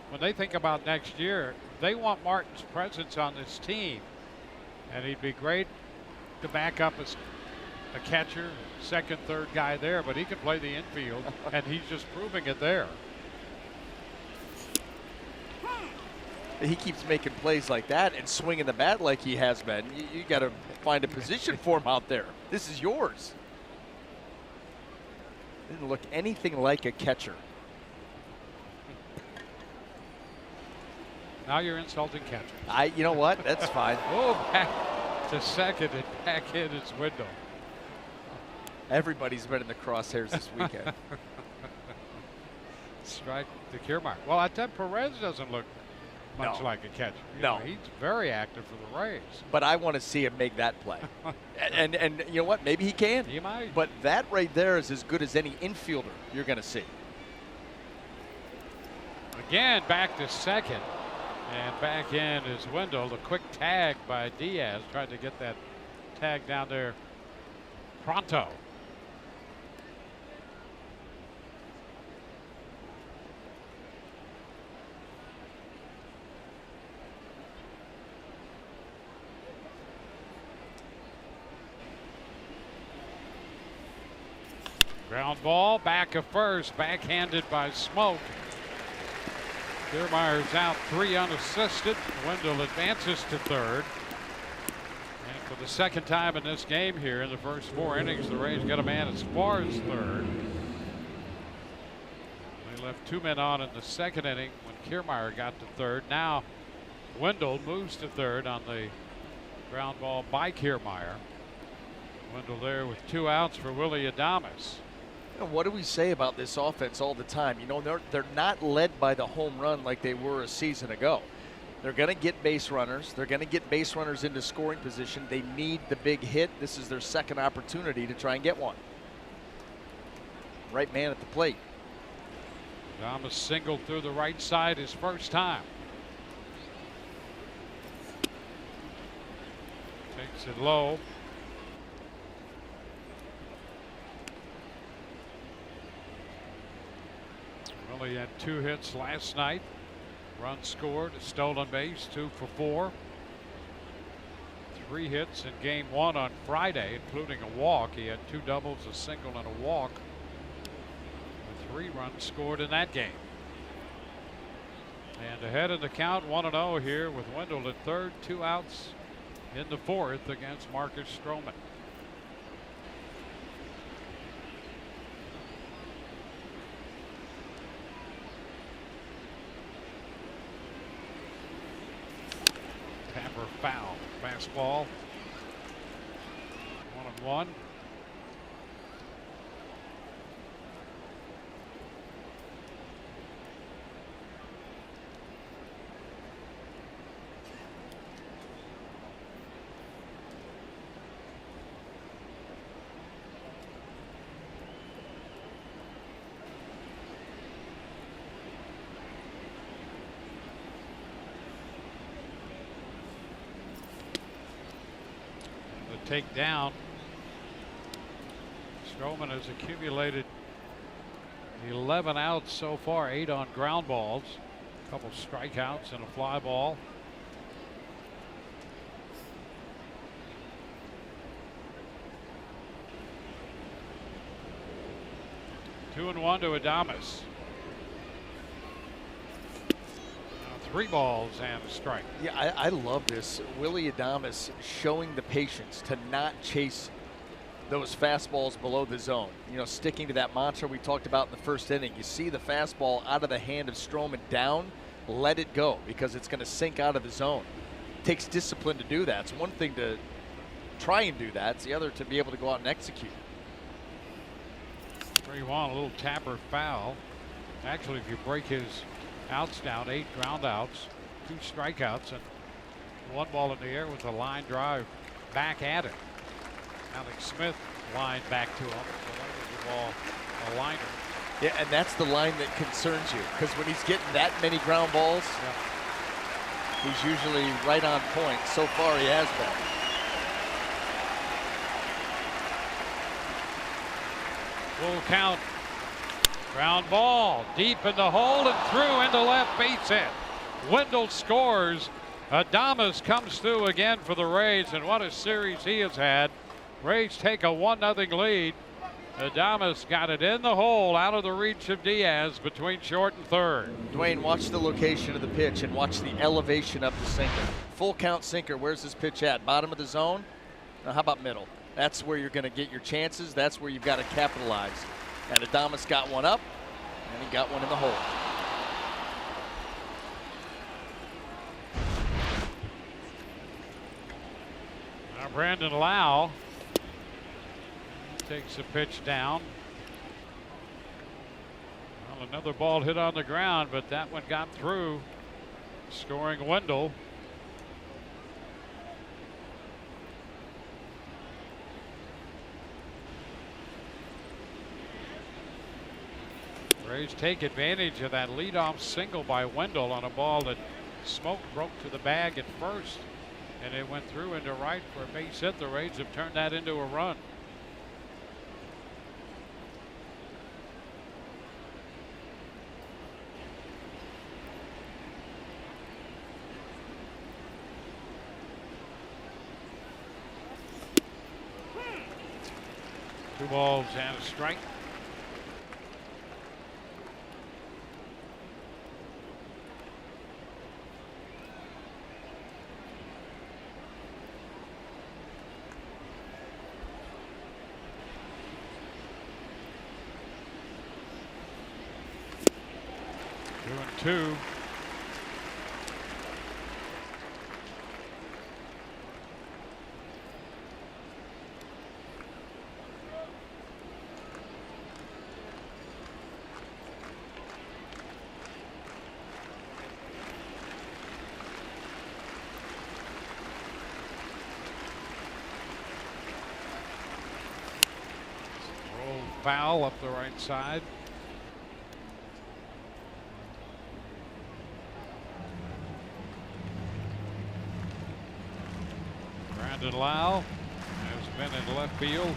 when they think about next year, they want Martin's presence on this team. And he'd be great to back up as a catcher, second, third guy there, but he can play the infield, and he's just proving it there. He keeps making plays like that and swinging the bat like he has been. You got to find a position for him out there. This is yours. Didn't look anything like a catcher. Now you're insulting catcher. You know what? That's fine. Oh, back to second and back in is Wendell. Everybody's been in the crosshairs this weekend. Strike to Kiermaier. Well, I tell Perez doesn't look much like a catcher. You know, he's very active for the Rays. But I want to see him make that play. and you know what? Maybe he can. He might. But that right there is as good as any infielder you're going to see. Again, back to second. And back in is Wendell. The quick tag by Diaz. Tried to get that tag down there pronto. Ground ball, back of first, backhanded by Smoke. Kiermaier's out 3 unassisted. Wendell advances to third. And for the second time in this game here, in the first 4 innings, the Rays got a man as far as third. They left 2 men on in the second inning when Kiermaier got to third. Now Wendell moves to third on the ground ball by Kiermaier. Wendell there with 2 outs for Willy Adames. What do we say about this offense all the time? You know, they're not led by the home run like they were a season ago. They're going to get base runners. They're going to get base runners into scoring position. They need the big hit. This is their second opportunity to try and get one. Right man at the plate. Adames singled through the right side his first time. Takes it low. Willie had 2 hits last night. Run scored, a stolen base, 2 for 4. 3 hits in game 1 on Friday, including a walk. He had 2 doubles, a single, and a walk. With 3 runs scored in that game. And ahead in the count, 1-0 here with Wendell at third, 2 outs in the 4th against Marcus Stroman. Tapper foul. Fastball. 1-1. Take down. Stroman has accumulated 11 outs so far, 8 on ground balls, a couple strikeouts and a fly ball. Two and 1 to Adames. 3 balls and a strike. Yeah, I love this. Willy Adames showing the patience to not chase those fastballs below the zone. You know, sticking to that mantra we talked about in the first inning. You see the fastball out of the hand of Stroman down, let it go because it's going to sink out of the zone. It takes discipline to do that. It's one thing to try and do that. It's the other to be able to go out and execute. 3-1, a little Tapper foul. Actually, if you break his outs down, 8 ground outs, 2 strikeouts, and 1 ball in the air with a line drive back at it. Alex Smith lined back to him. So that was the ball, a liner. Yeah, and that's the line that concerns you because when he's getting that many ground balls, he's usually right on point. So far, he has been. Full count. Ground ball deep in the hole and through into left, base hit. Wendell scores. Adames comes through again for the Rays, and what a series he has had. Rays take a 1-0 lead. Adames got it in the hole, out of the reach of Diaz between short and third. Dwayne, watch the location of the pitch and watch the elevation of the sinker. Full count sinker. Where's this pitch at? Bottom of the zone? Now, how about middle? That's where you're going to get your chances. That's where you've got to capitalize. And Adames got one up, and he got one in the hole. Brandon Lau takes a pitch down. Well, another ball hit on the ground, but that one got through, scoring Wendell. Rays take advantage of that leadoff single by Wendell on a ball that Smoke broke to the bag at first, and it went through into right for a base hit. The Rays have turned that into a run. Two balls and a strike. Two. Roll foul up the right side. Brandon Lau has been in left field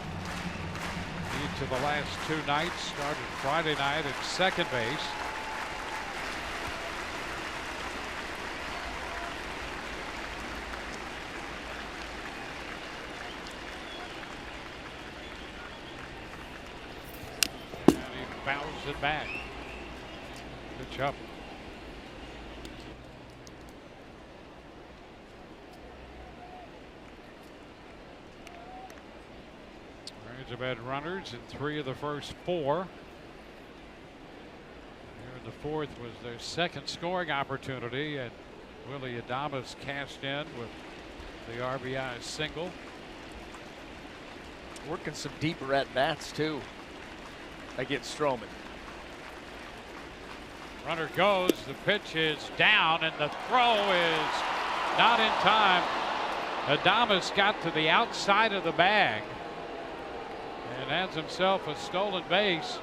each of the last two nights. Started Friday night at second base. And he fouls it back. Pitch up. Have had runners in 3 of the first 4. Here in the 4th was their second scoring opportunity, and Willie Adames cashed in with the RBI single. Working some deeper at bats too against Stroman. Runner goes, the pitch is down, and the throw is not in time. Adames got to the outside of the bag and adds himself a stolen base.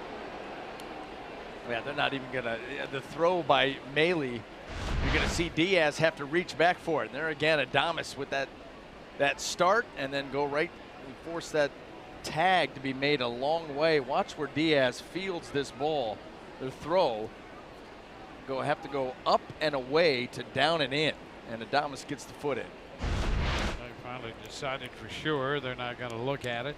Yeah, they're not even gonna, the throw by Maley, you're gonna see Diaz have to reach back for it. And there again, Adames with that start and then go right and force that tag to be made a long way. Watch where Diaz fields this ball. The throw, have to go up and away to down and in, and Adames gets the foot in. They finally decided for sure they're not gonna look at it.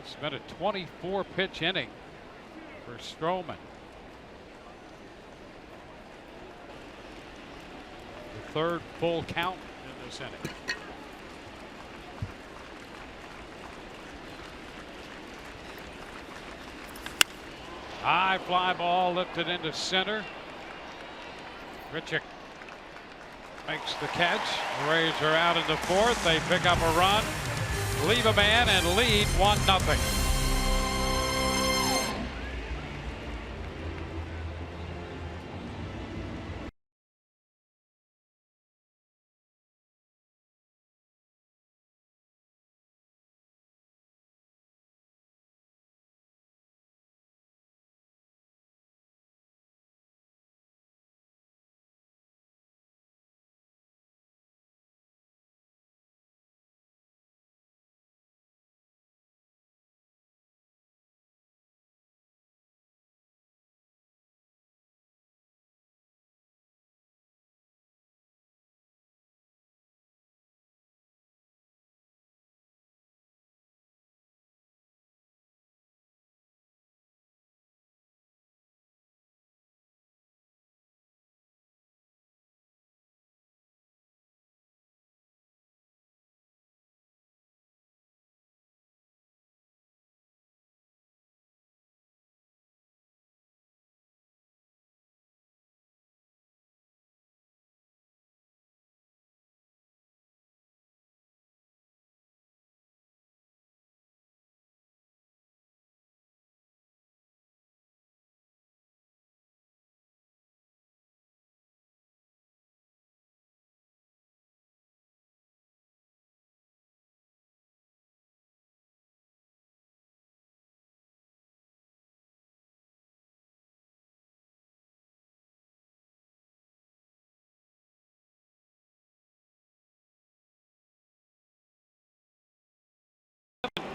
It's been a 24 pitch inning for Stroman. The 3rd full count in this inning. High fly ball lifted into center. Richick makes the catch. The Rays are out in the 4th. They pick up a run, leave a man, and lead 1-0.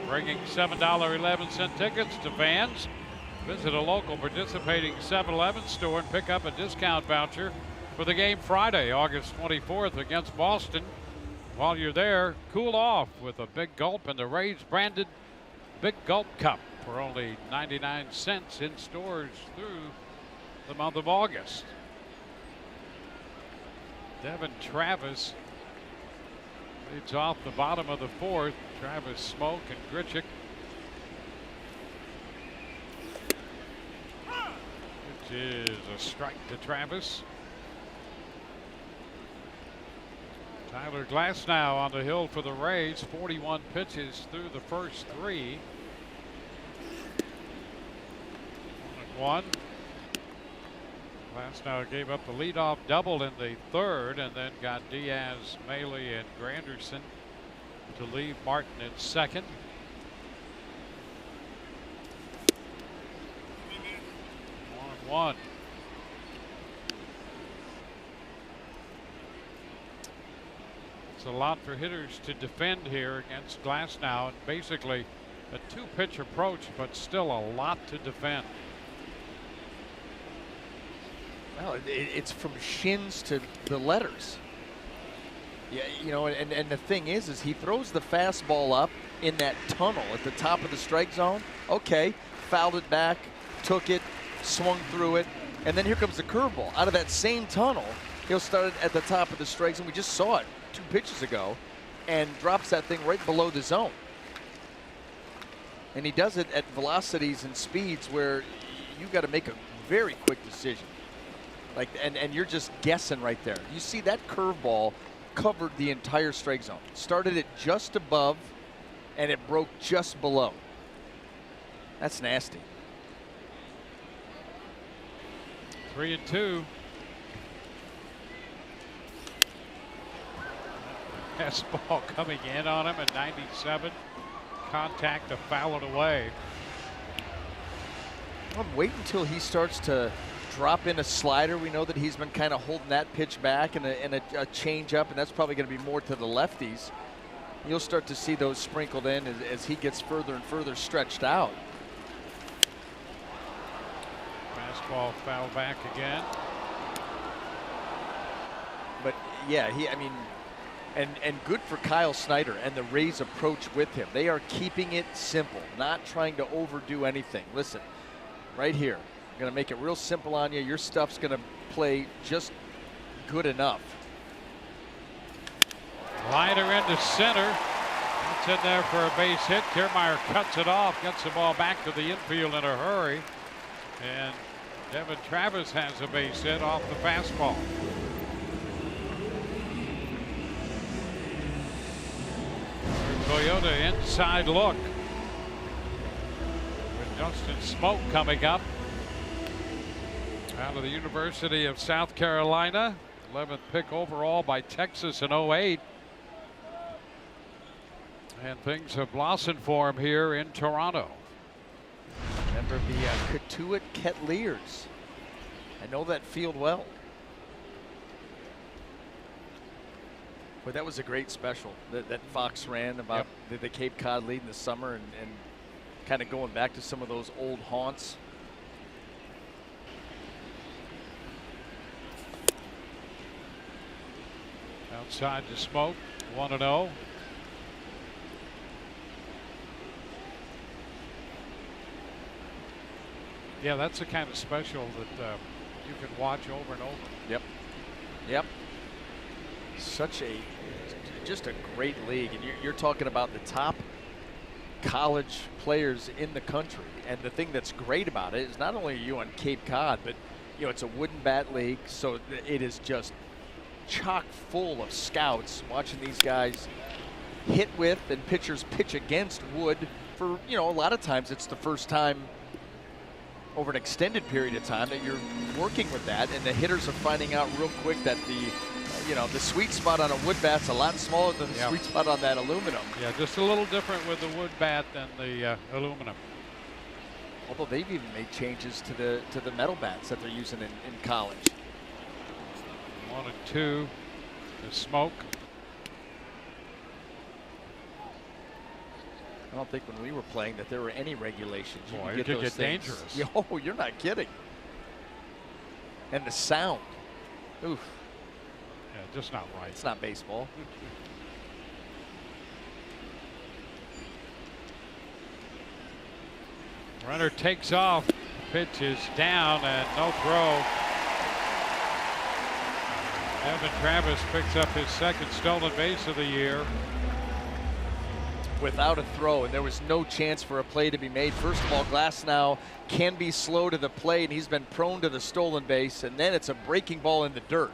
bringing $7.11 tickets to fans. Visit a local participating 7-Eleven store and pick up a discount voucher for the game Friday, August 24th against Boston. While you're there, cool off with a Big Gulp and the Rays branded Big Gulp Cup for only 99 cents in stores through the month of August. Devin Travis leads off the bottom of the fourth. Travis, Smoke, and Grichuk. Which is a strike to Travis. Tyler Glasnow on the hill for the Rays. 41 pitches through the first three. 1-1. Glasnow gave up the leadoff double in the third and then got Diaz, Maley, and Granderson to leave Martin in second. 1-1. It's a lot for hitters to defend here against Glasnow, and basically a two-pitch approach, but still a lot to defend. Well, it's from shins to the letters. Yeah, you know, and the thing is he throws the fastball up in that tunnel at the top of the strike zone. Okay, fouled it back, took it, swung through it, and then here comes the curveball. Out of that same tunnel, he'll start it at the top of the strike zone. We just saw it 2 pitches ago, and drops that thing right below the zone. And he does it at velocities and speeds where you got to make a very quick decision. Like, and you're just guessing right there. You see that curveball covered the entire strike zone. Started it just above, and it broke just below. That's nasty. 3-2. Fastball coming in on him at 97. Contact to foul it away. Well, wait until he starts to drop in a slider. We know that he's been kind of holding that pitch back, and a change up, and that's probably going to be more to the lefties. You'll start to see those sprinkled in as he gets further and further stretched out. Fastball foul back again. But yeah, and good for Kyle Snyder and the Rays' approach with him. They are keeping it simple, not trying to overdo anything. Listen, right here, I'm going to make it real simple on you. Your stuff's going to play just good enough. Liner into center. It's in there for a base hit. Kiermaier cuts it off, gets the ball back to the infield in a hurry. And Devin Travis has a base hit off the fastball. Toyota inside look. With Justin Smoke coming up out of the University of South Carolina. 11th pick overall by Texas in 08. And things have blossomed for him here in Toronto. Remember the Katuitt Kettleers. I know that field well. But that was a great special that Fox ran about the Cape Cod lead in the summer, and kind of going back to some of those old haunts. Outside to Smoke, 1-0. Yeah, that's the kind of special that you can watch over and over. Yep. Just a great league, and you're talking about the top college players in the country. And the thing that's great about it is not only are you on Cape Cod, but it's a wooden bat league, so it is just chock full of scouts watching these guys hit with and pitchers pitch against wood for, a lot of times it's the first time over an extended period of time that you're working with that, and the hitters are finding out real quick that the sweet spot on a wood bat's a lot smaller than the sweet spot on that aluminum. Yeah, just a little different with the wood bat than the aluminum. Although they've even made changes to the metal bats that they're using in college. 1-2 to Smoke. I don't think when we were playing that there were any regulations. You Boy, could it could those get things. dangerous. Oh, you're not kidding. And the sound. Oof. Yeah, just not right. It's not baseball. Runner takes off. Pitch is down and no throw. Devin Travis picks up his second stolen base of the year. Without a throw, and there was no chance for a play to be made. First of all, Glasnow can be slow to the plate, and he's been prone to the stolen base, and then it's a breaking ball in the dirt.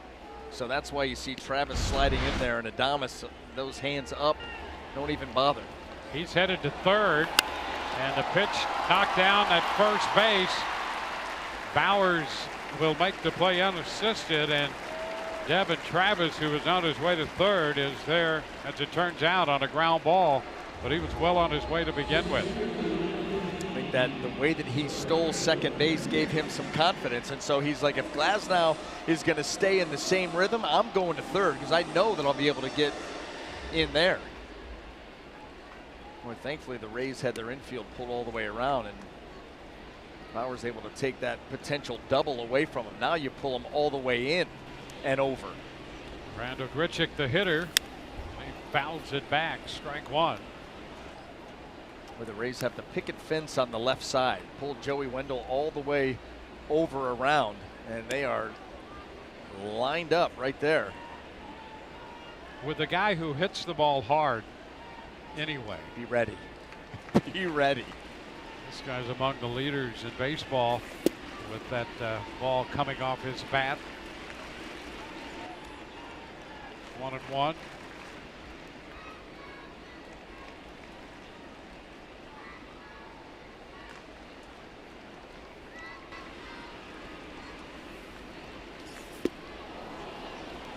So that's why you see Travis sliding in there, and Adames, those hands up, don't even bother. He's headed to third, and the pitch knocked down at first base. Bowers will make the play unassisted, and Devin Travis, who was on his way to third, is there, as it turns out, on a ground ball. But he was well on his way to begin with. I think that the way that he stole second base gave him some confidence. And so he's like, if Glasnow is going to stay in the same rhythm, I'm going to third because I know that I'll be able to get in there. Well, thankfully, the Rays had their infield pulled all the way around, and Bauer's able to take that potential double away from him. Now you pull him all the way in and over. Randall Grichuk, the hitter, he fouls it back. Strike one. Where the Rays have the picket fence on the left side. Pulled Joey Wendell all the way over around, and they are lined up right there. With the guy who hits the ball hard anyway. Be ready. Be ready. This guy's among the leaders in baseball with that ball coming off his bat. 1-1.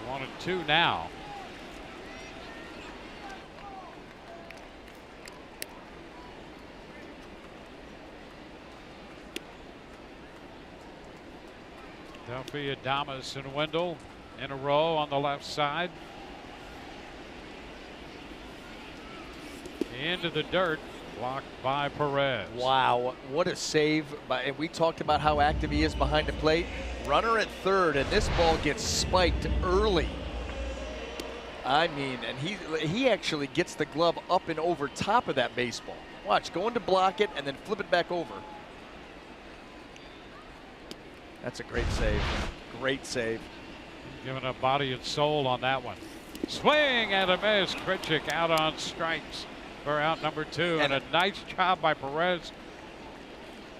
One and two now. Duffy, Adames, and Wendell in a row on the left side. Into the dirt, blocked by Perez. Wow, what a save. And we talked about how active he is behind the plate. Runner at third, and this ball gets spiked early. I mean, and he actually gets the glove up and over top of that baseball. Watch, going to block it and then flip it back over. That's a great save. Great save. Giving up body and soul on that one. Swing and a miss. Grichuk out on strikes for out number two. And a nice job by Perez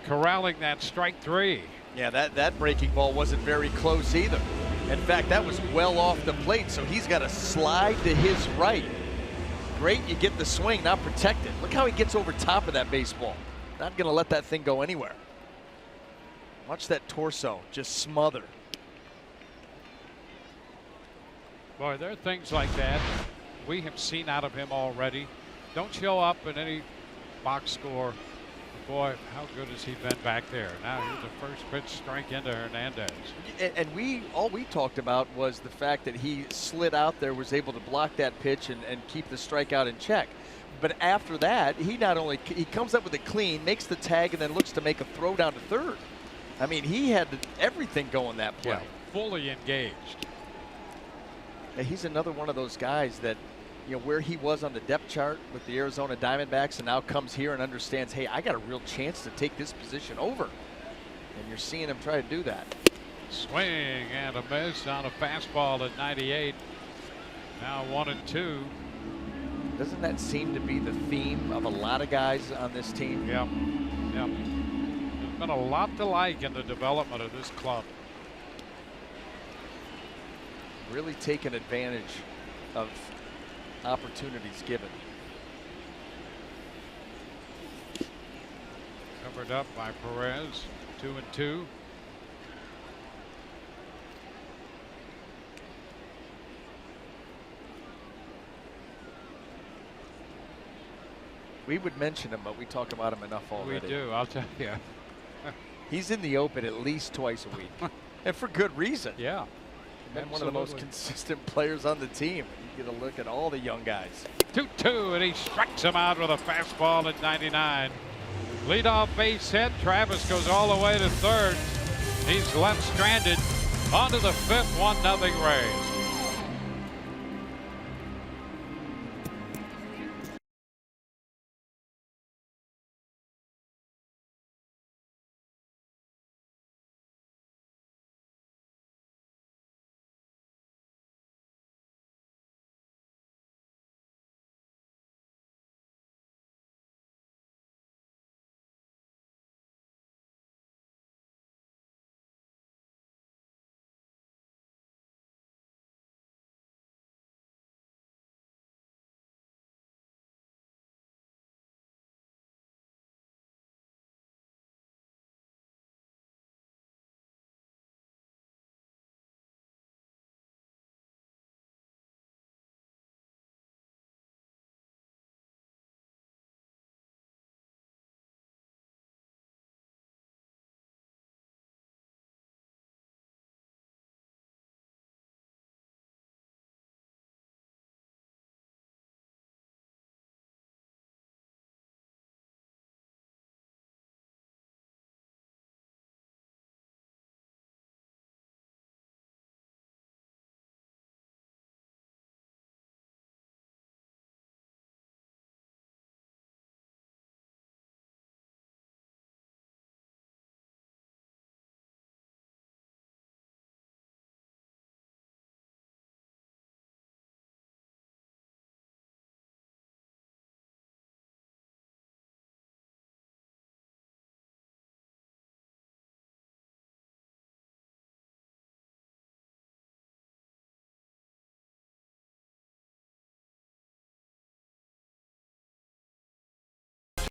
corralling that strike three. Yeah, that breaking ball wasn't very close either. In fact, that was well off the plate, so he's got to slide to his right. Great, you get the swing, now protect it. Look how he gets over top of that baseball. Not going to let that thing go anywhere. Watch that torso just smother. Boy, there are things like that we have seen out of him already. Don't show up in any box score. Boy, how good has he been back there? Now here's the first pitch strike into Hernandez. And all we talked about was the fact that he slid out there, was able to block that pitch and keep the strikeout in check. But after that, he comes up with it clean, makes the tag, and then looks to make a throw down to third. I mean, he had everything going that play. Yeah, fully engaged. Yeah, he's another one of those guys that, you know, where he was on the depth chart with the Arizona Diamondbacks and now comes here and understands, hey, I got a real chance to take this position over. And you're seeing him try to do that. Swing and a miss on a fastball at 98. Now 1-2. Doesn't that seem to be the theme of a lot of guys on this team? Yep. Yep. There's been a lot to like in the development of this club. Really taking advantage of opportunities given. Covered up by Perez. 2-2. We would mention him, but we talk about him enough already. We do, I'll tell you. He's in the open at least twice a week. And for good reason. Yeah. Been one of the most consistent players on the team. You get a look at all the young guys. 2-2, and he strikes him out with a fastball at 99. Leadoff base hit. Travis goes all the way to third. He's left stranded. On to the fifth, 1-0 Rays.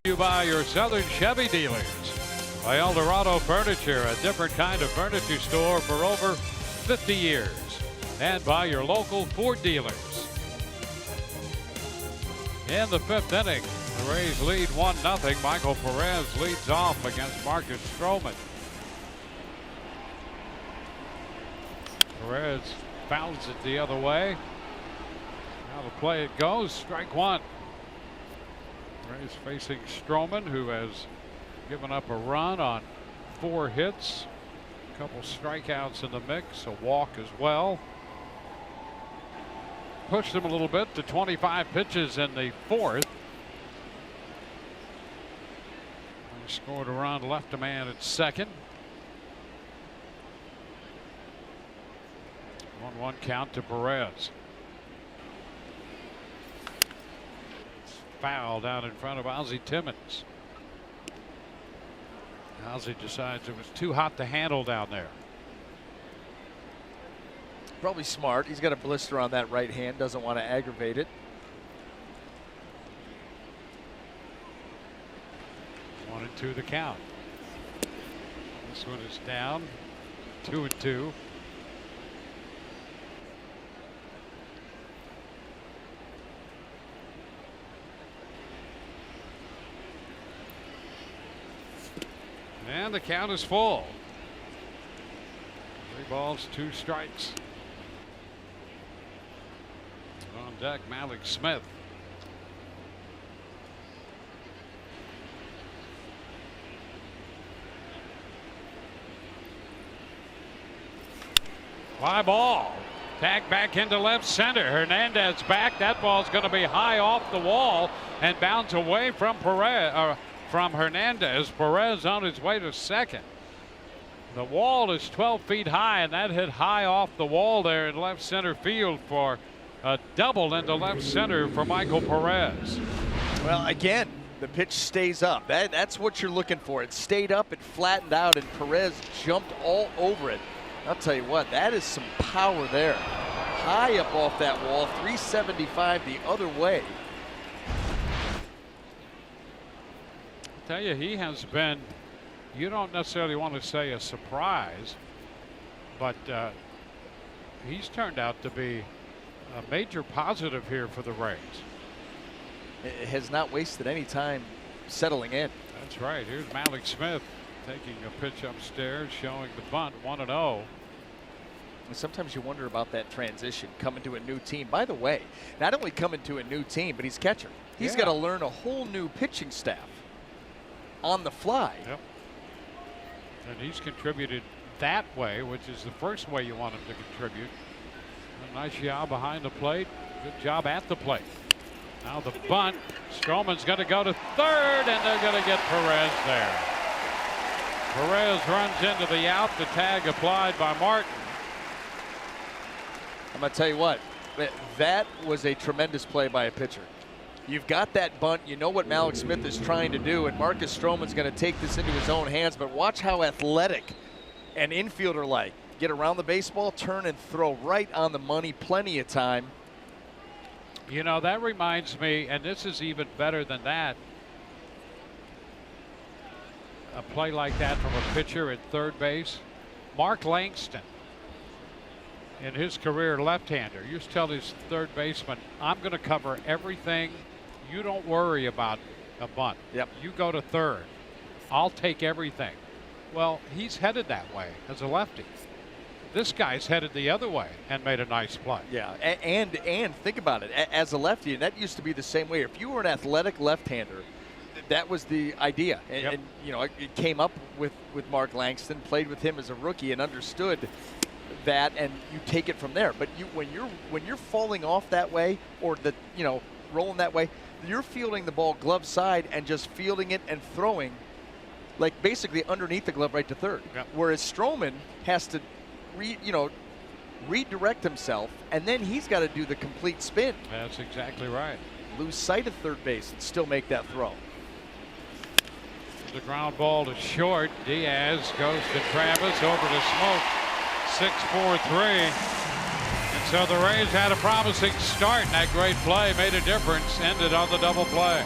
You by your Southern Chevy dealers. By Eldorado Furniture, a different kind of furniture store for over 50 years. And by your local Ford dealers. In the fifth inning, the Rays lead 1-0. Michael Perez leads off against Marcus Stroman. Perez fouls it the other way. Now the play it goes, strike one. Rays facing Stroman, who has given up a run on 4 hits, a couple strikeouts in the mix, a walk as well. Pushed him a little bit to 25 pitches in the fourth. He scored a run, left a man at second. 1-1 count to Perez. Foul down in front of Ozzie Timmons. Ozzie decides it was too hot to handle down there. Probably smart. He's got a blister on that right hand, doesn't want to aggravate it. 1-2 the count. This one is down. 2-2. And the count is full. 3 balls, 2 strikes. On deck, Malik Smith. Fly ball. Tagged back into left center. Hernandez back. That ball's going to be high off the wall and bounce away from Perez. From Hernandez. Perez on his way to second. The wall is 12 feet high, and that hit high off the wall there in left center field for a double into left center for Michael Perez. Well, again, the pitch stays up. That's what you're looking for. It stayed up, it flattened out, and Perez jumped all over it. I'll tell you what, that is some power there. High up off that wall, 375 the other way. Tell you, he has been, you don't necessarily want to say a surprise, but he's turned out to be a major positive here for the Rays. It has not wasted any time settling in. That's right. Here's Malik Smith taking a pitch upstairs, showing the bunt. 1-0. And sometimes you wonder about that transition, coming to a new team. By the way, not only coming to a new team, but he's catcher. He's got to learn a whole new pitching staff on the fly. Yep. And he's contributed that way, which is the first way you want him to contribute. A nice job behind the plate. Good job at the plate. Now the bunt. Stroman's going to go to third, and they're going to get Perez there. Perez runs into the out. The tag applied by Martin. I'm going to tell you what, that was a tremendous play by a pitcher. You've got that bunt. You know what Malik Smith is trying to do, and Marcus Stroman's going to take this into his own hands. But watch how athletic an infielder-like. Get around the baseball, turn and throw right on the money, plenty of time. You know, that reminds me, and this is even better than that, a play like that from a pitcher at third base. Mark Langston, in his career, left-hander, used to tell his third baseman, I'm going to cover everything. You don't worry about a bunt. Yep. You go to third. I'll take everything. Well, he's headed that way as a lefty. This guy's headed the other way and made a nice play. Yeah, and think about it. As a lefty, and that used to be the same way. If you were an athletic left-hander, that was the idea. And you know, it came up with Mark Langston, played with him as a rookie, and understood that, and you take it from there. But when you're falling off that way, or rolling that way, you're fielding the ball glove side and just fielding it and throwing, like basically underneath the glove right to third. Yep. Whereas Stroman has to redirect himself, and then he's got to do the complete spin. That's exactly right. Lose sight of third base and still make that throw. The ground ball to short. Diaz goes to Travis, over to Smoke. 6-4-3. And so the Rays had a promising start, and that great play made a difference, ended on the double play.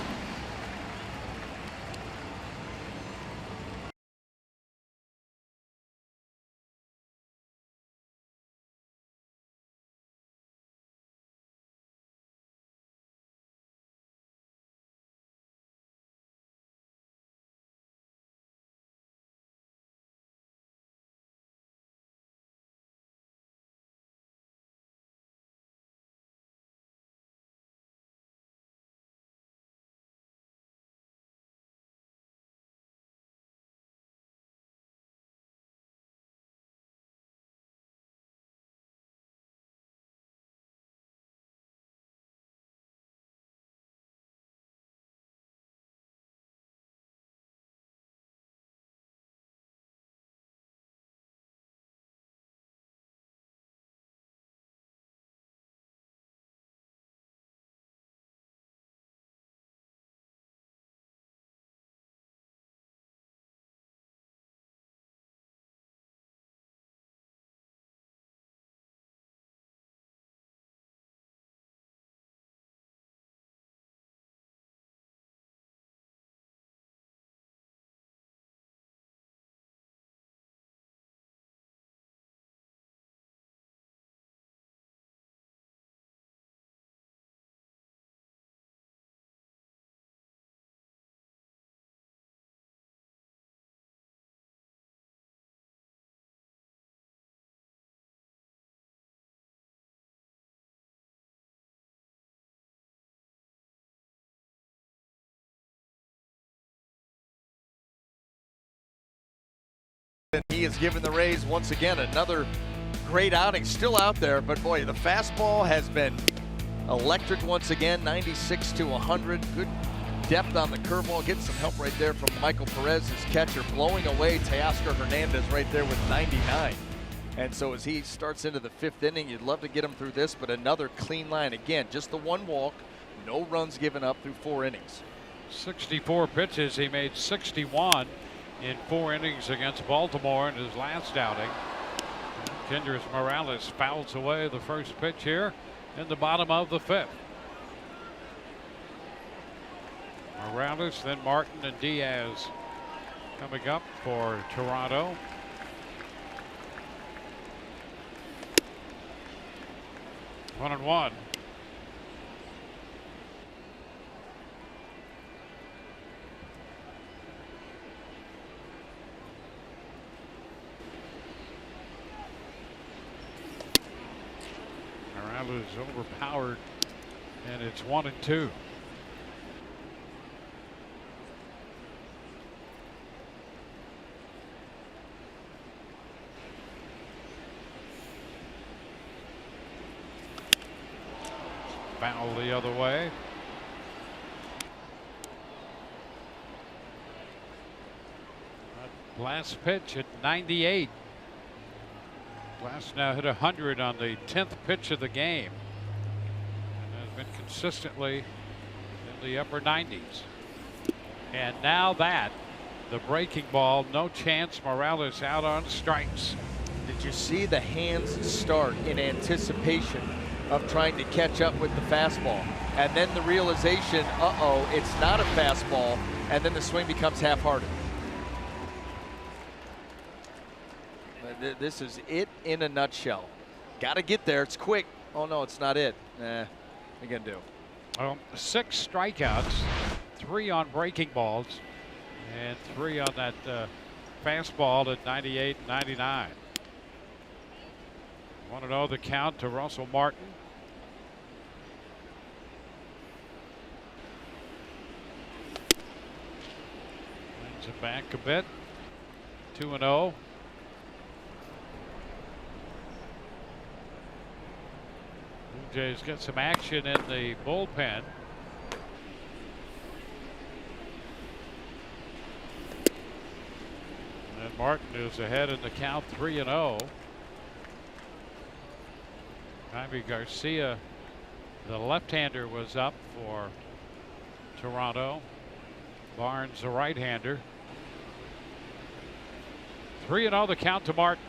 And he has given the Rays once again another great outing. Still out there, but boy, the fastball has been electric once again. 96 to 100. Good depth on the curveball. Getting some help right there from Michael Perez, his catcher, blowing away Teoscar Hernandez right there with 99. And so as he starts into the fifth inning, you'd love to get him through this, but another clean line again. Just the one walk, no runs given up through 4 innings. 64 pitches. He made 61 in 4 innings against Baltimore in his last outing. Kendrys Morales fouls away the first pitch here in the bottom of the 5th. Morales, then Martin and Diaz coming up for Toronto. One and one. is overpowered, and it's 1-2. Foul the other way. Last pitch at 98. Glass now hit 100 on the 10th pitch of the game, and has been consistently in the upper 90s. And now that the breaking ball, no chance. Morales out on strikes. Did you see the hands start in anticipation of trying to catch up with the fastball? And then the realization, uh-oh, it's not a fastball, and then the swing becomes half-hearted. This is it in a nutshell. Got to get there. It's quick. Oh, no, it's not it. What are you going to do? 6 strikeouts, 3 on breaking balls, and 3 on that fastball at 98, 99. 1-0 the count to Russell Martin. Brings it back a bit. 2-0. Blue Jays get some action in the bullpen. And Martin is ahead in the count, 3-0. Jaime Garcia, the left-hander, was up for Toronto. Barnes, the right-hander. 3-0 the count to Martin.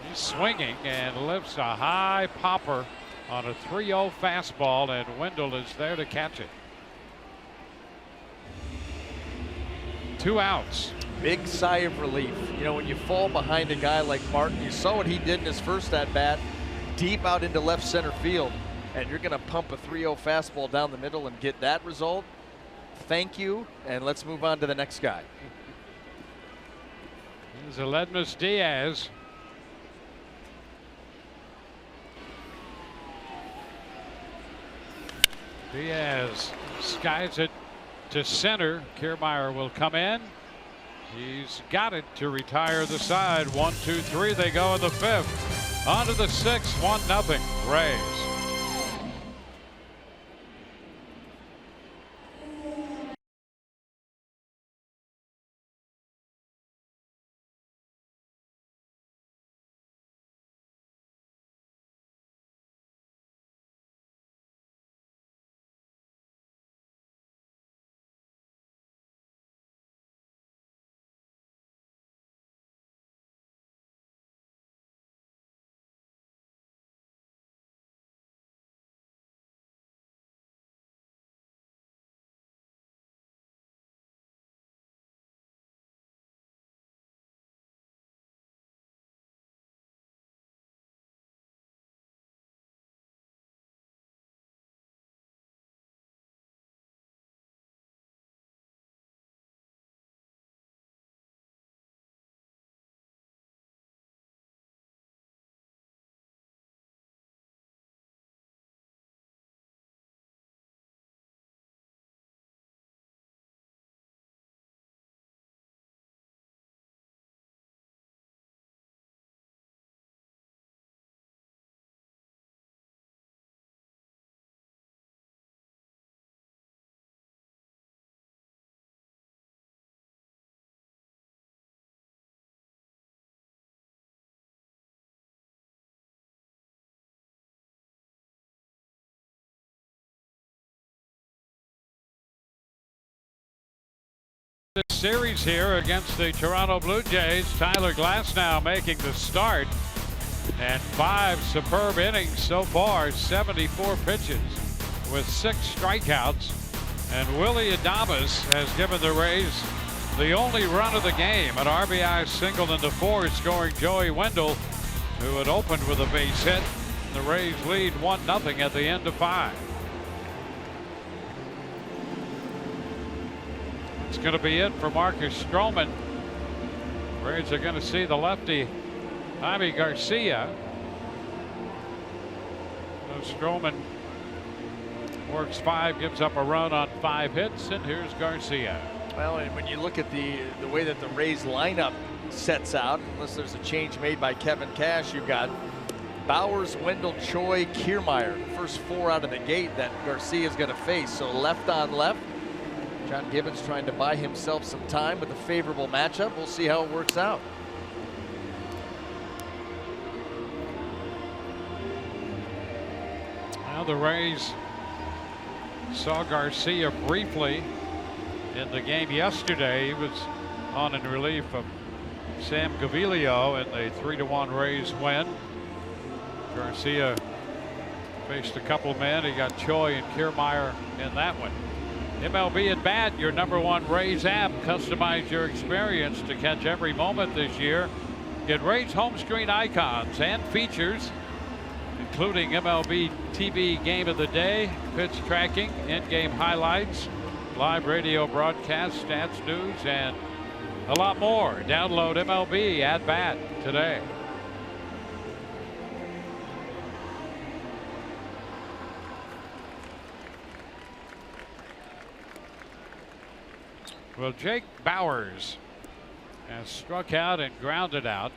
He's swinging and lifts a high popper on a 3-0 fastball, and Wendell is there to catch it. 2 outs. Big sigh of relief. You know, when you fall behind a guy like Martin, you saw what he did in his first at-bat, deep out into left center field, and you're going to pump a 3-0 fastball down the middle and get that result. Thank you, and let's move on to the next guy. Here's Aledmus Diaz. Diaz skies it to center. Kiermaier will come in. He's got it to retire the side. 1, 2, 3. They go in the 5th. On to the 6th. 1-0 Rays. This series here against the Toronto Blue Jays. Tyler Glasnow making the start, and 5 superb innings so far, 74 pitches with 6 strikeouts. And Willy Adames has given the Rays the only run of the game, an RBI single into 4, scoring Joey Wendell, who had opened with a base hit. The Rays lead 1-0 at the end of 5. It's going to be it for Marcus Stroman. Rays are going to see the lefty Javi Garcia. Stroman works 5, gives up a run on 5 hits, and here's Garcia. Well, and when you look at the way that the Rays lineup sets out, unless there's a change made by Kevin Cash, you've got Bowers, Wendell, Choi, Kiermaier. The first 4 out of the gate that Garcia is going to face. So left on left. John Gibbons trying to buy himself some time with a favorable matchup. We'll see how it works out. Now the Rays saw Garcia briefly in the game yesterday. He was on in relief of Sam Gaviglio in the 3-1 Rays win. Garcia faced a couple of men. He got Choi and Kiermaier in that one. MLB at Bat, your #1 Rays app. Customize your experience to catch every moment this year. Get Rays home screen icons and features, including MLB TV Game of the Day, pitch tracking, in-game highlights, live radio broadcasts, stats, news, and a lot more. Download MLB at Bat today. Well, Jake Bowers has struck out and grounded out.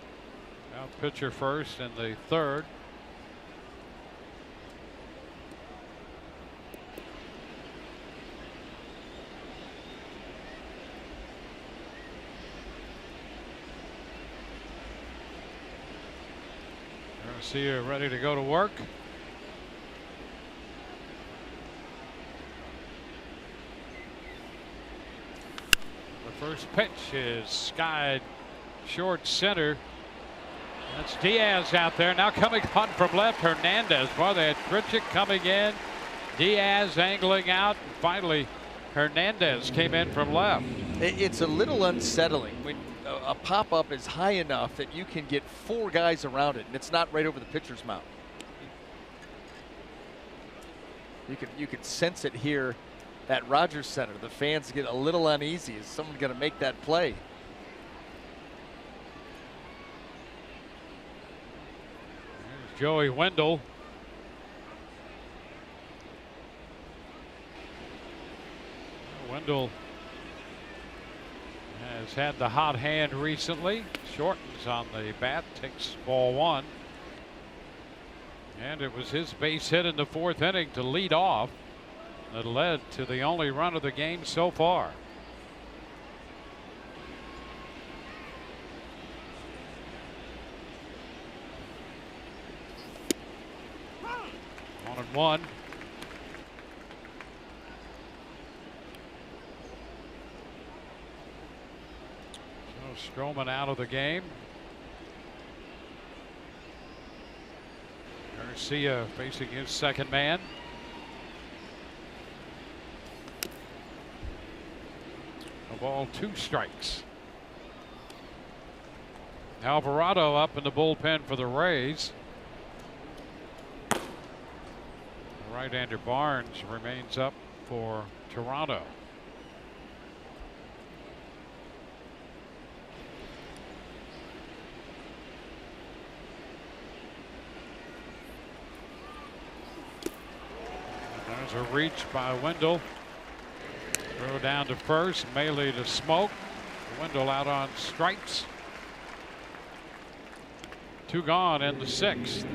Now pitcher first in the 3rd. Garcia ready to go to work. The first pitch is skied short center. That's Diaz out there. Now coming on from left, Hernandez. Well, they had Pritchett coming in, Diaz angling out, and finally Hernandez came in from left. It's a little unsettling when a pop-up is high enough that you can get 4 guys around it, and it's not right over the pitcher's mound. You could sense it here at Rogers Center. The fans get a little uneasy. Is someone going to make that play? There's Joey Wendell. Wendell has had the hot hand recently. Shortens on the bat, takes ball 1. And it was his base hit in the 4th inning to lead off that led to the only run of the game so far. On and 1. So Stroman out of the game. Garcia facing his 2nd man. A ball, 2 strikes. Alvarado up in the bullpen for the Rays. Right-hander Barnes remains up for Toronto. There's a reach by Wendell. Throw down to first, melee to Smoke. Wendell out on strikes. 2 gone in the 6th.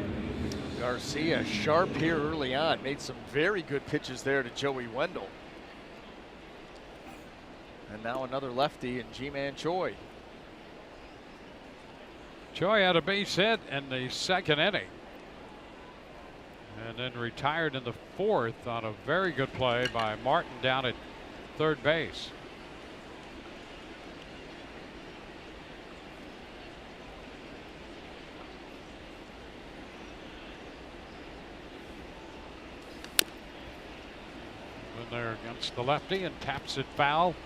Garcia sharp here early on. Made some very good pitches there to Joey Wendell. And now another lefty in Ji-Man Choi. Choi had a base hit in the 2nd inning. And then retired in the 4th on a very good play by Martin down at 3rd base. Then there against the lefty and taps it foul.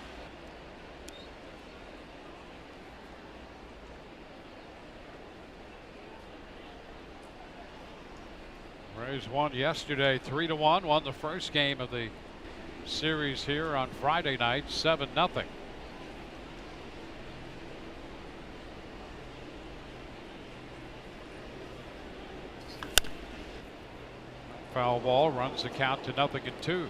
Rays won yesterday 3-1, won the first game of the series here on Friday night 7-0. Foul ball runs the count to 0-2.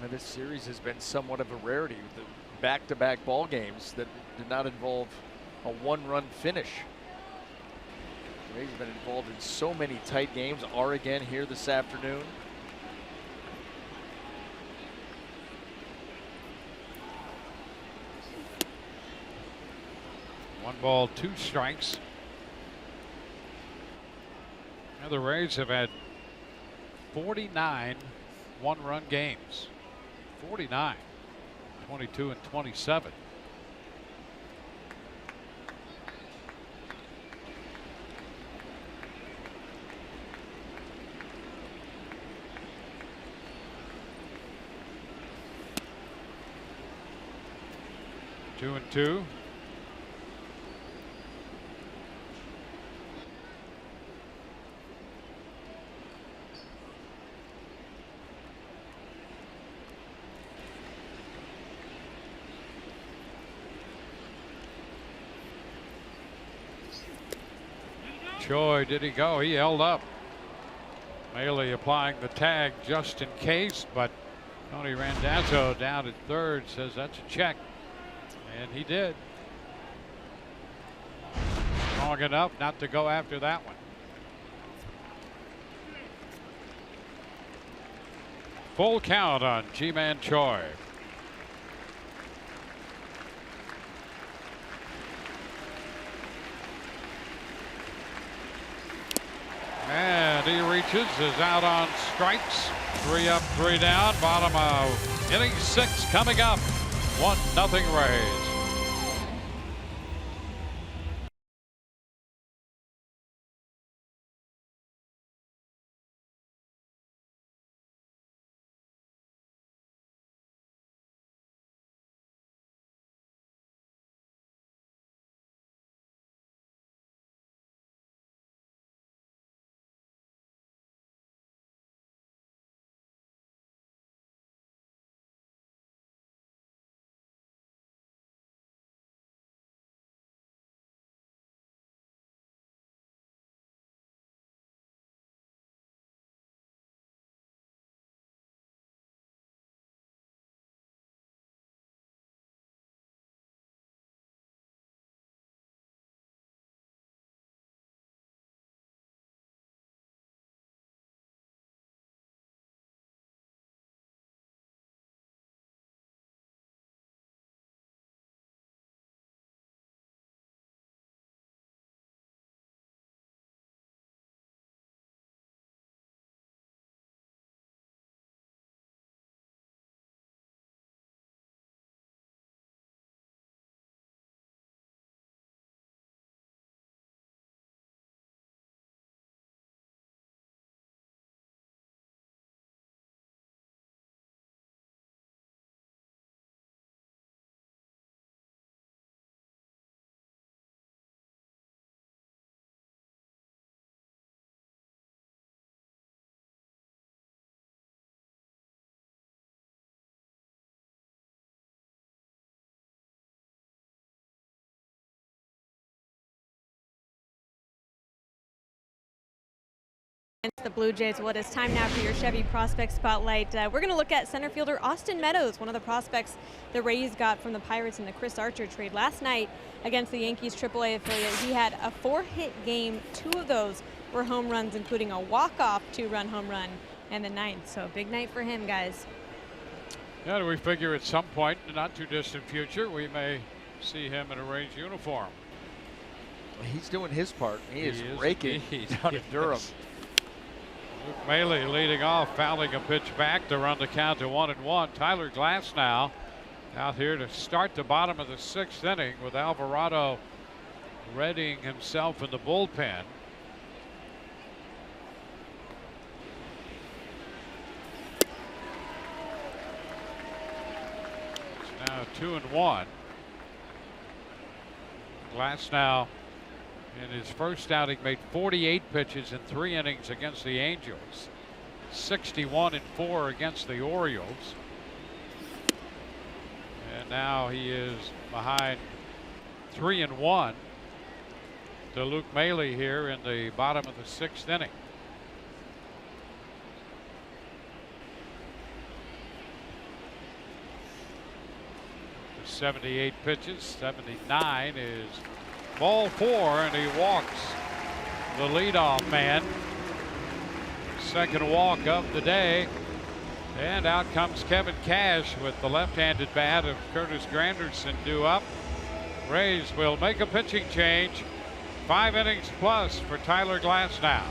And this series has been somewhat of a rarity with the back-to-back ball games that did not involve a one-run finish. He's been involved in so many tight games. Are again here this afternoon. One ball, 2 strikes. Now the Rays have had 49 one-run games. 49, 22 and 27. Two and two. Choi, did he go? He held up. Maley applying the tag just in case, but Tony Randazzo down at third says that's a check. And he did. Strong enough not to go after that one. Full count on Ji-Man Choi. And he reaches, is out on strikes. 3 up, 3 down. Bottom of inning 6 coming up. 1-0 Rays. The Blue Jays. Well, it is time now for your Chevy Prospect Spotlight. We're going to look at center fielder Austin Meadows, one of the prospects the Rays got from the Pirates in the Chris Archer trade last night against the Yankees AAA affiliate. He had a 4-hit game. 2 of those were home runs, including a walk-off 2-run home run in the 9th. So a big night for him, guys. Yeah, we figure at some point in the not too distant future we may see him in a Rays uniform. He's doing his part. He is raking down in Durham. Luke Maley leading off, fouling a pitch back to run the count to 1-1. Tyler Glass now out here to start the bottom of the 6th inning with Alvarado readying himself in the bullpen. It's now 2-1. Glass now in his first outing made 48 pitches in 3 innings against the Angels, 61 and 4 against the Orioles. And now he is behind 3-1 to Luke Maley here in the bottom of the 6th inning. The 78 pitches, 79 is ball 4, and he walks the leadoff man. Second walk of the day. And out comes Kevin Cash with the left-handed bat of Curtis Granderson due up. Rays will make a pitching change. 5 innings plus for Tyler Glasnow.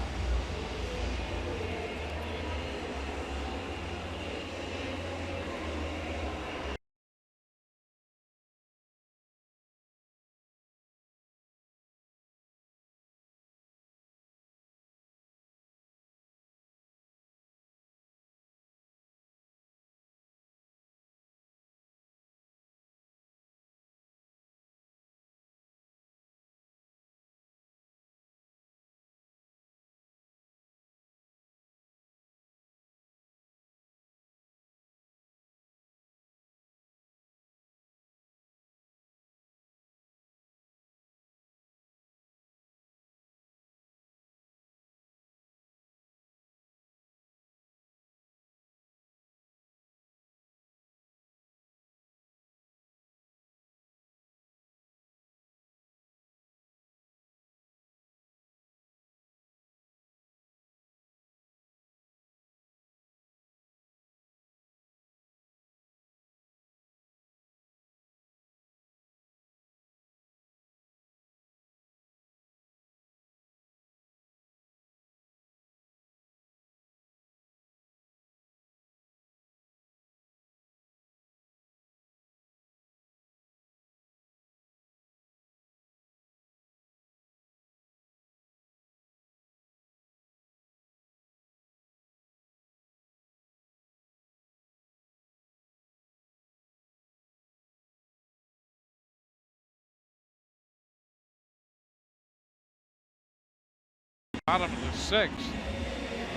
Bottom of the 6th.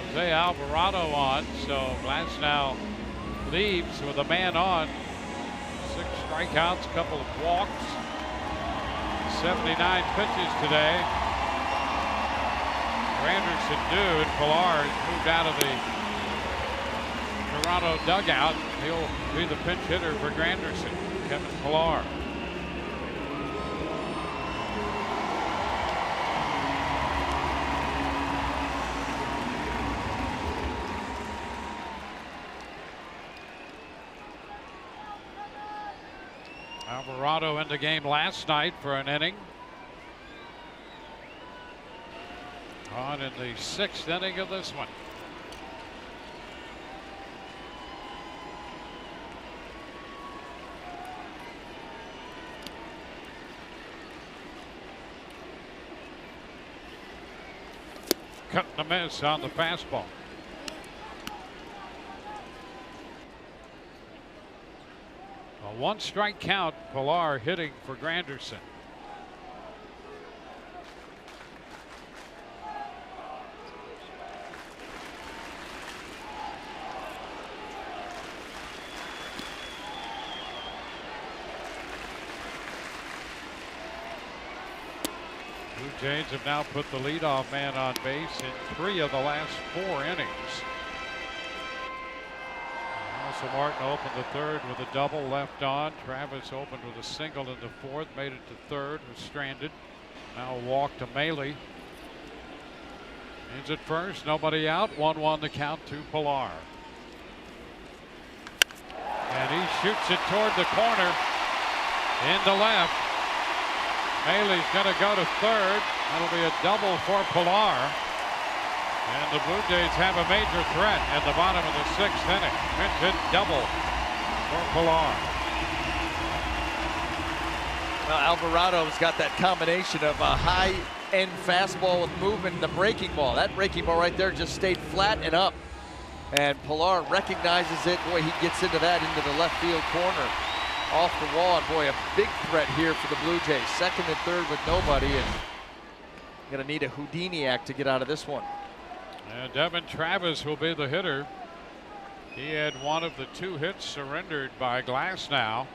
Jose Alvarado on, so Glasnow leaves with a man on. 6 strikeouts, a couple of walks. 79 pitches today. Granderson due, and Pilar has moved out of the Toronto dugout. He'll be the pinch hitter for Granderson, Kevin Pilar. Alvarado in the game last night for an inning. On in the 6th inning of this one. Cutting a miss on the fastball. A 1-strike count. Pilar hitting for Granderson. Blue Jays have now put the leadoff man on base in 3 of the last 4 innings. Also, Martin opened the 3rd with a double left on. Travis opened with a single in the 4th, made it to 3rd, was stranded. Now a walk to Maley. He's at first, nobody out. 1-1 the count to Pilar. And he shoots it toward the corner into left. Maley's going to go to 3rd. That'll be a double for Pilar. And the Blue Jays have a major threat in the bottom of the 6th inning. Pinch hit double for Pilar. Well, Alvarado's got that combination of a high-end fastball with movement and the breaking ball. That breaking ball right there just stayed flat and up. And Pilar recognizes it. Boy, he gets into that into the left field corner. Off the wall, and boy, a big threat here for the Blue Jays. 2nd and 3rd with nobody, and gonna need a Houdini act to get out of this one. And Devin Travis will be the hitter. He had one of the 2 hits surrendered by Glasnow.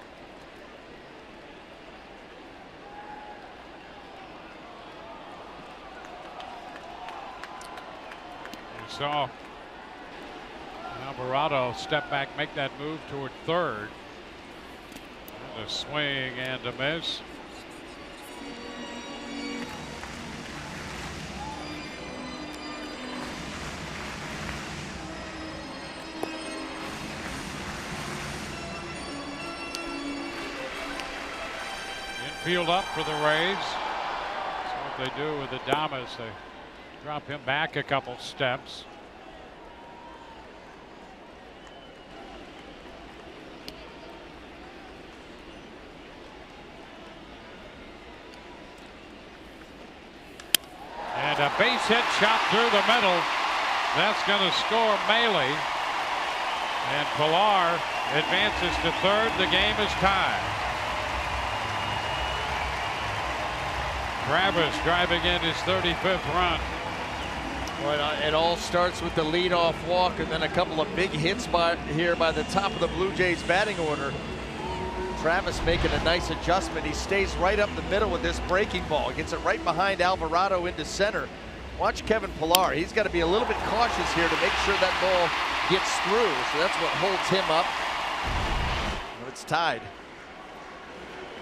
saw Alvarado step back, make that move toward third. And a swing and a miss. Infield up for the Rays. That's what they do with Adames. They drop him back a couple steps. And a base hit shot through the middle. That's going to score Maile. And Pilar advances to third. The game is tied. Travis driving in his 35th run. Well, it all starts with the leadoff walk and then a couple of big hits here by the top of the Blue Jays batting order. Travis making a nice adjustment. He stays right up the middle with this breaking ball. Gets it right behind Alvarado into center. Watch Kevin Pilar. He's got to be a little bit cautious here to make sure that ball gets through. So that's what holds him up. Well, it's tied.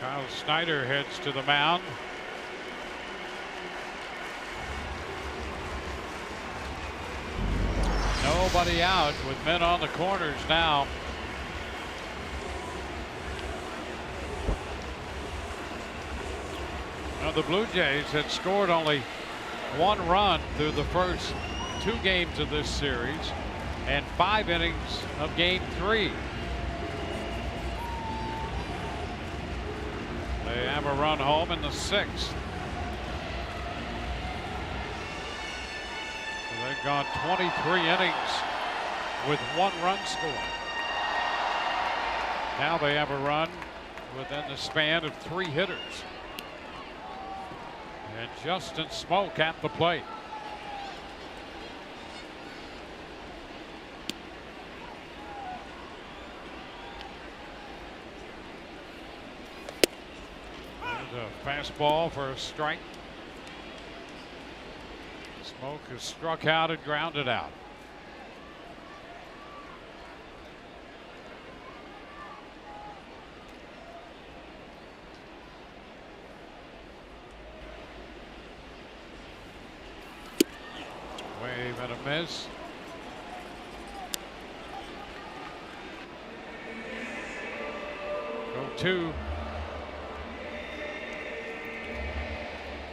Kyle Snyder heads to the mound. Nobody out with men on the corners now. Now the Blue Jays had scored only one run through the first 2 games of this series and 5 innings of game 3. They have a run home in the 6th. So they've gone 23 innings with 1 run scored. Now they have a run within the span of 3 hitters. And Justin Smoke at the plate. There's a fastball for a strike. Smoke is struck out and grounded out. Wave and a miss. Go 2.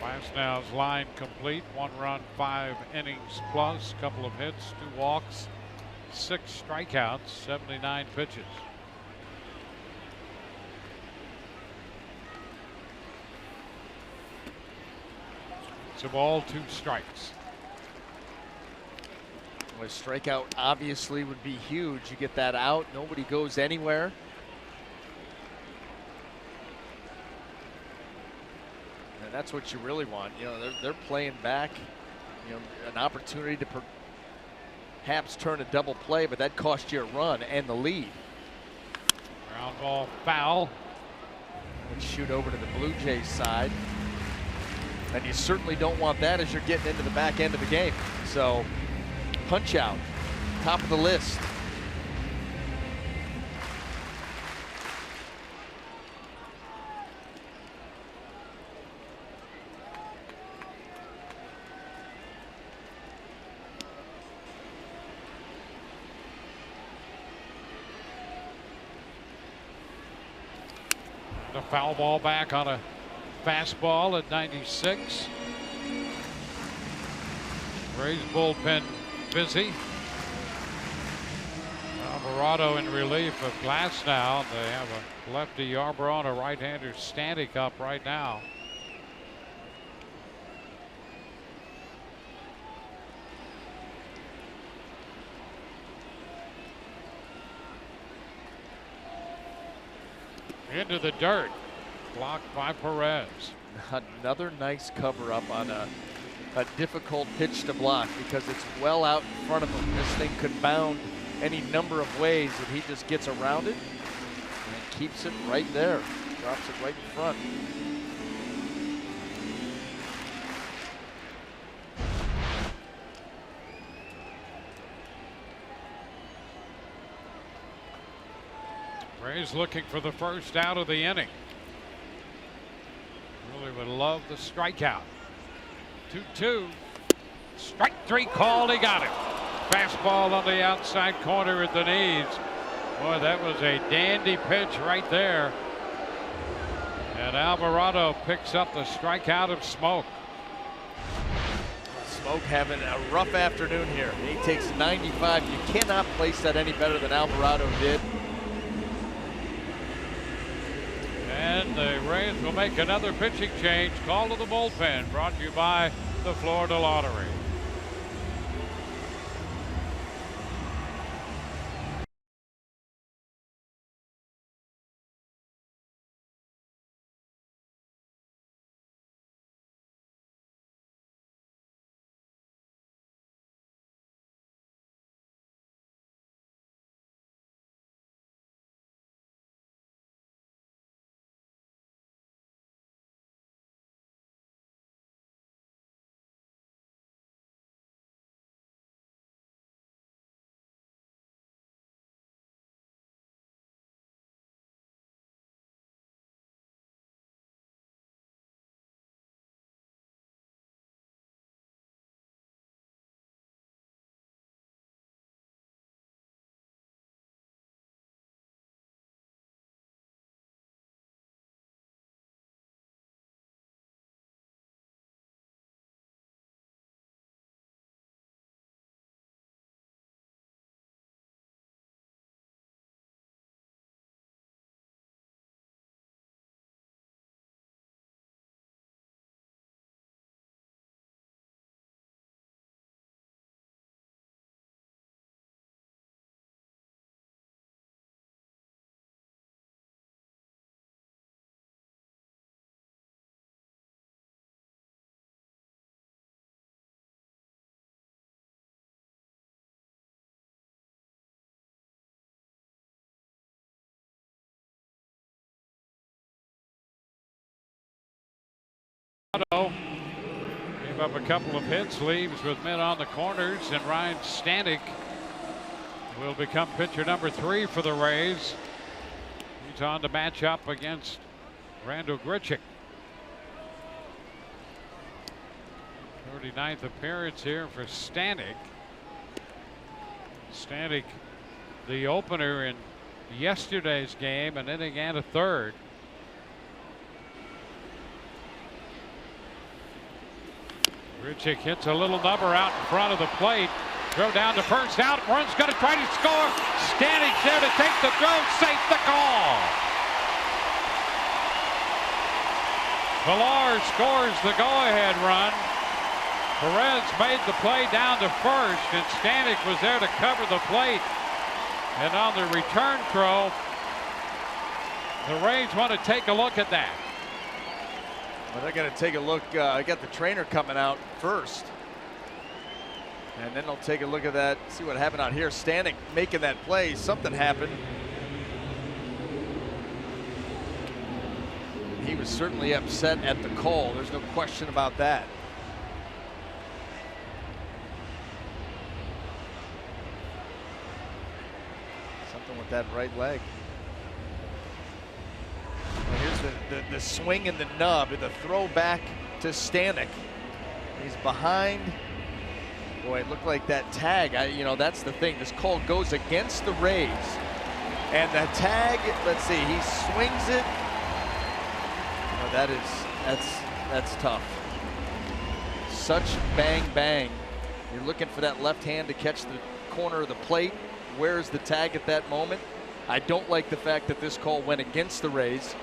Glasnow's line complete. 1 run, 5 innings plus. Couple of hits, 2 walks, 6 strikeouts, 79 pitches. It's a ball, 2 strikes. A strikeout obviously would be huge. You get that out, nobody goes anywhere. And that's what you really want. You know, they're playing back, you know, an opportunity to perhaps turn a double play, but that cost you a run and the lead. Ground ball foul. Let's shoot over to the Blue Jays side. And you certainly don't want that as you're getting into the back end of the game. So punch out, top of the list. The foul ball back on a fastball at 96. Rays bullpen busy. Alvarado in relief of Glasnow. They have a lefty Yarbrough and a right-hander standing up right now. Into the dirt, blocked by Perez. Another nice cover up on a difficult pitch to block because it's well out in front of him. This thing could bound any number of ways, and he just gets around it and keeps it right there. Drops it right in front. Rays looking for the first out of the inning. Really would love the strikeout. 2-2. Strike three called. He got it. Fastball on the outside corner at the knees. Boy, that was a dandy pitch right there. And Alvarado picks up the strikeout of Smoke. Smoke having a rough afternoon here. He takes 95. You cannot place that any better than Alvarado did. And the Rays will make another pitching change. Call to the bullpen, brought to you by the Florida Lottery. Gave up a couple of hits, leaves with men on the corners, and Ryan Stanek will become pitcher number 3 for the Rays. He's on to match up against Randall Grichuk. 39th appearance here for Stanek. Stanek, the opener in yesterday's game, an inning and a third. Grichuk hits a little number out in front of the plate. Throw down to first out. Run's going to try to score. Stanek's there to take the throw. Safe the call. Pilar scores the go-ahead run. Perez made the play down to first, and Stanek was there to cover the plate. And on the return throw, the Rays want to take a look at that. Well, they're going to take a look. I got the trainer coming out first. And then they'll take a look at that, see what happened out here. Stanek making that play. Something happened. He was certainly upset at the call. There's no question about that. Something with that right leg. Here's the swing and the nub, and the throw back to Stanek. He's behind. Boy, it looked like that tag. You know, that's the thing. This call goes against the Rays. And the tag, let's see, he swings it. Oh, that's tough. Such bang, bang. You're looking for that left hand to catch the corner of the plate. Where's the tag at that moment? I don't like the fact that this call went against the Rays.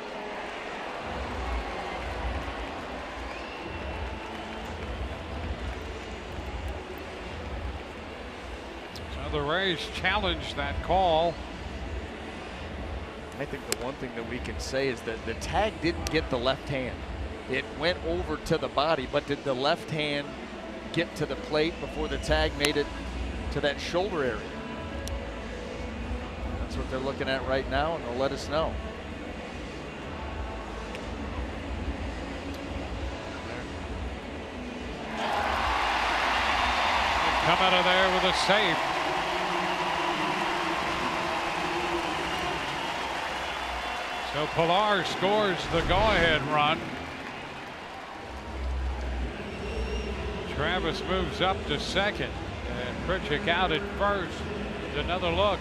The Rays challenged that call. I think the one thing that we can say is that the tag didn't get the left hand. It went over to the body, but did the left hand get to the plate before the tag made it to that shoulder area? That's what they're looking at right now, and they'll let us know. Come out of there with a save. So Pilar scores the go-ahead run. Travis moves up to second, and Pritchett out at first. With another look.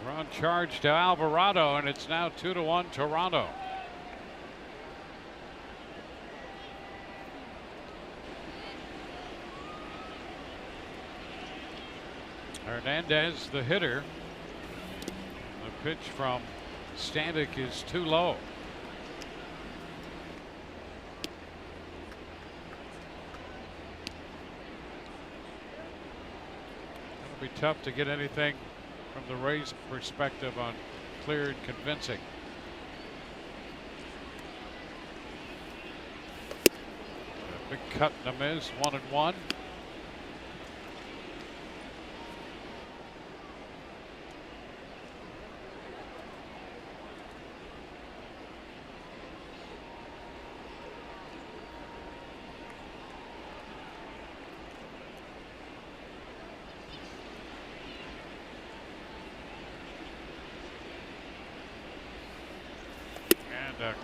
Run charge to Alvarado, and it's now 2-1 Toronto. Hernandez, the hitter. The pitch from Stanek is too low. It'll be tough to get anything from the Rays' perspective on clear and convincing. A big cut in the miss, 1-1.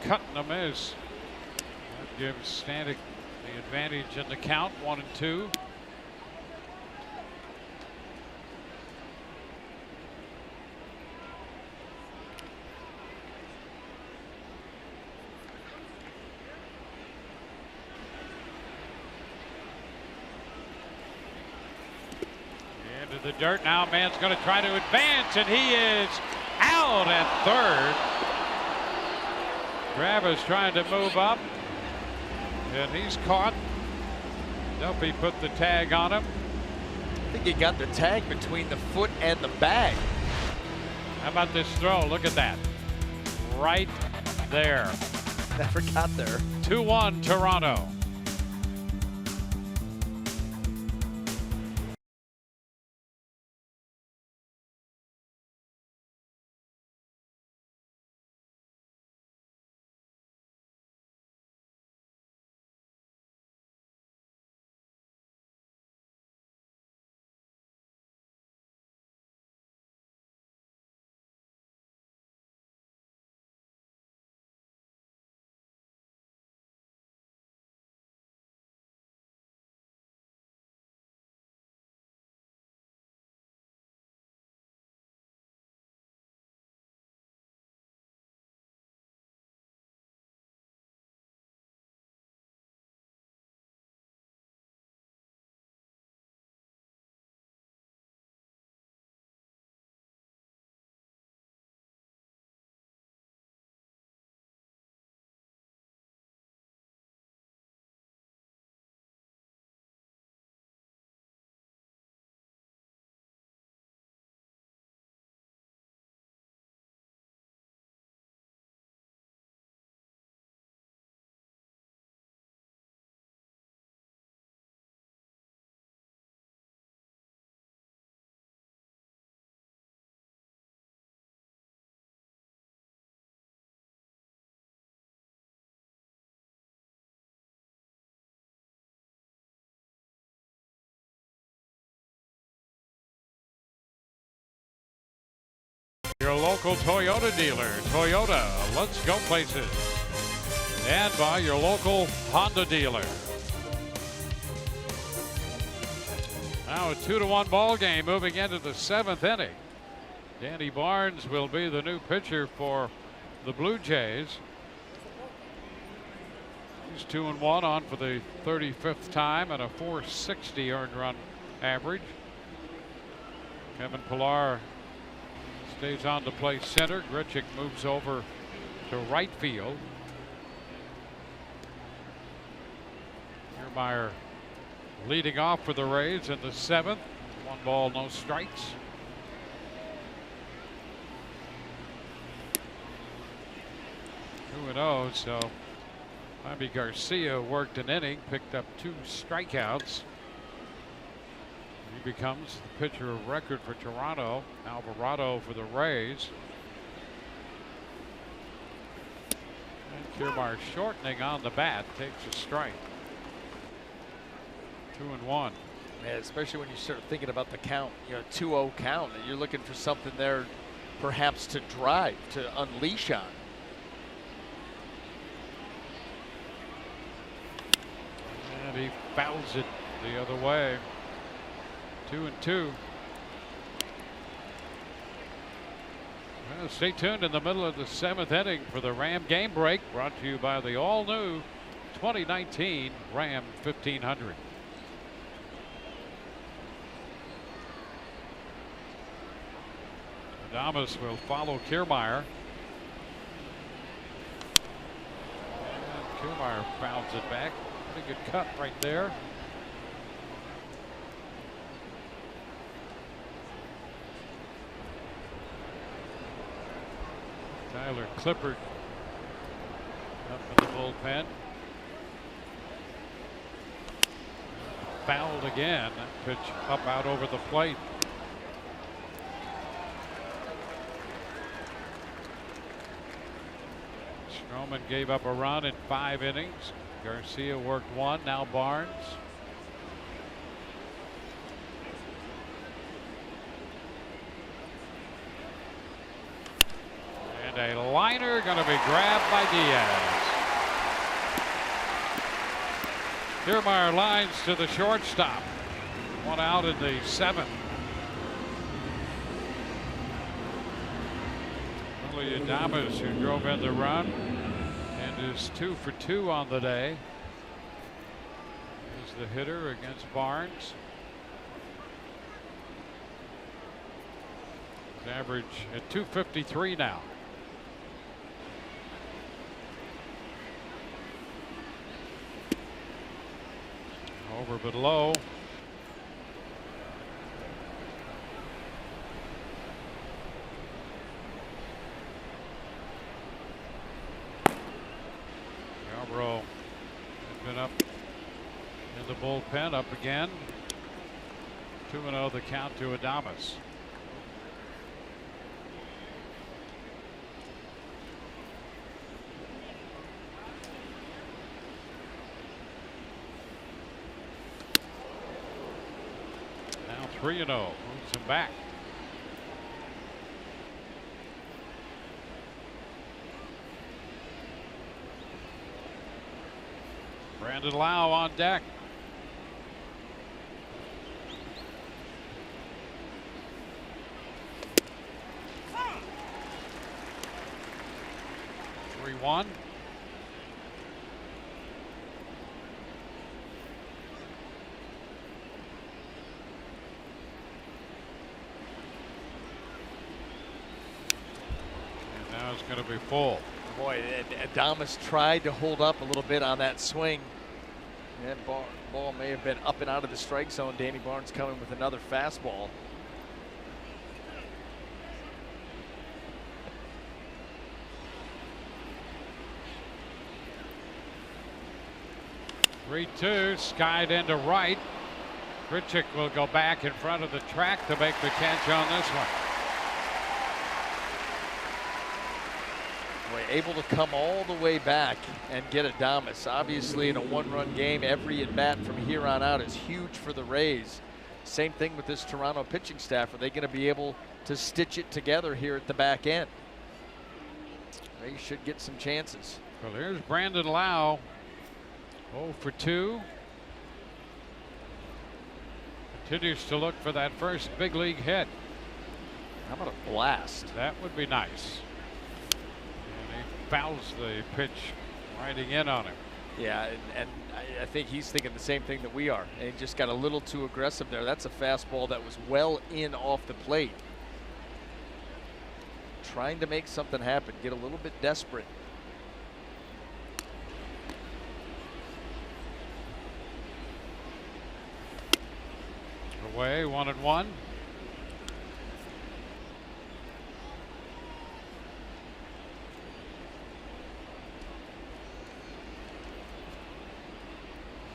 Cut in the miss. That gives Stanek the advantage in the count, 1-2. Into the dirt now. Man's going to try to advance, and he is out at third. Travis trying to move up, and he's caught. Duffy put the tag on him. I think he got the tag between the foot and the bag. How about this throw? Look at that. Right there. Never got there. 2-1 Toronto. Your local Toyota dealer, Toyota, let's go places. And by your local Honda dealer. Now a 2-1 ball game moving into the 7th inning. Danny Barnes will be the new pitcher for the Blue Jays. He's 2-1 on for the 35th time and a .460 earned run average. Kevin Pillar stays on to play center. Grichuk moves over to right field. Kiermaier leading off for the Rays in the 7th. 1 ball, no strikes. Two 2-0, so Javi Garcia worked an inning, picked up 2 strikeouts. He becomes the pitcher of record for Toronto. Alvarado for the Rays. And Kiermaier shortening on the bat, takes a strike. 2-1. Yeah, especially when you start thinking about the count, 2-0 count, and you're looking for something there perhaps to drive, to unleash on. And he fouls it the other way. 2-2. Well, stay tuned in the middle of the 7th inning for the Ram game break, brought to you by the all-new 2019 Ram 1500. Adames will follow Kiermaier. And Kiermaier fouls it back. Pretty good cut right there. Tyler Clippard up in the bullpen. Fouled again. Pitch up out over the plate. Stroman gave up a run in 5 innings. Garcia worked 1. Now Barnes. And a liner going to be grabbed by Diaz. Kiermaier lines to the shortstop. 1 out in the 7th. Adames, who drove in the run and is 2 for 2 on the day, is the hitter against Barnes. His average at 253 now. Over but low. Yarbrough has been up in the bullpen, up again. 2-0 the count to Adames. Now 3-0, moves him back. Brandon Lau on deck. One. And now it's going to be full. Boy, Adames tried to hold up a little bit on that swing. That ball may have been up and out of the strike zone. Danny Barnes coming with another fastball. Three-two, skied into right. Grichuk will go back in front of the track to make the catch on this one. Boy, able to come all the way back and get Adames. Obviously, in a one-run game, every at-bat from here on out is huge for the Rays. Same thing with this Toronto pitching staff. Are they going to be able to stitch it together here at the back end? They should get some chances. Well, here's Brandon Lau. 0 for 2. Continues to look for that first big league hit. How about a blast? That would be nice. And he fouls the pitch riding in on him. Yeah, and I think he's thinking the same thing that we are. And he just got a little too aggressive there. That's a fastball that was well in off the plate. Trying to make something happen, get a little bit desperate. Away, 1-1.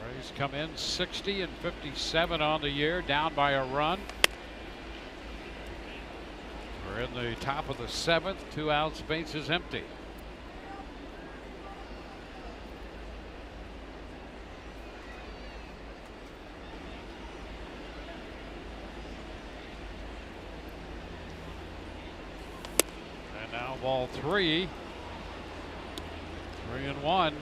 Rays come in 60 and 57 on the year, down by a run. We're in the top of the 7th, 2 outs, base is empty. Ball 3. 3-1.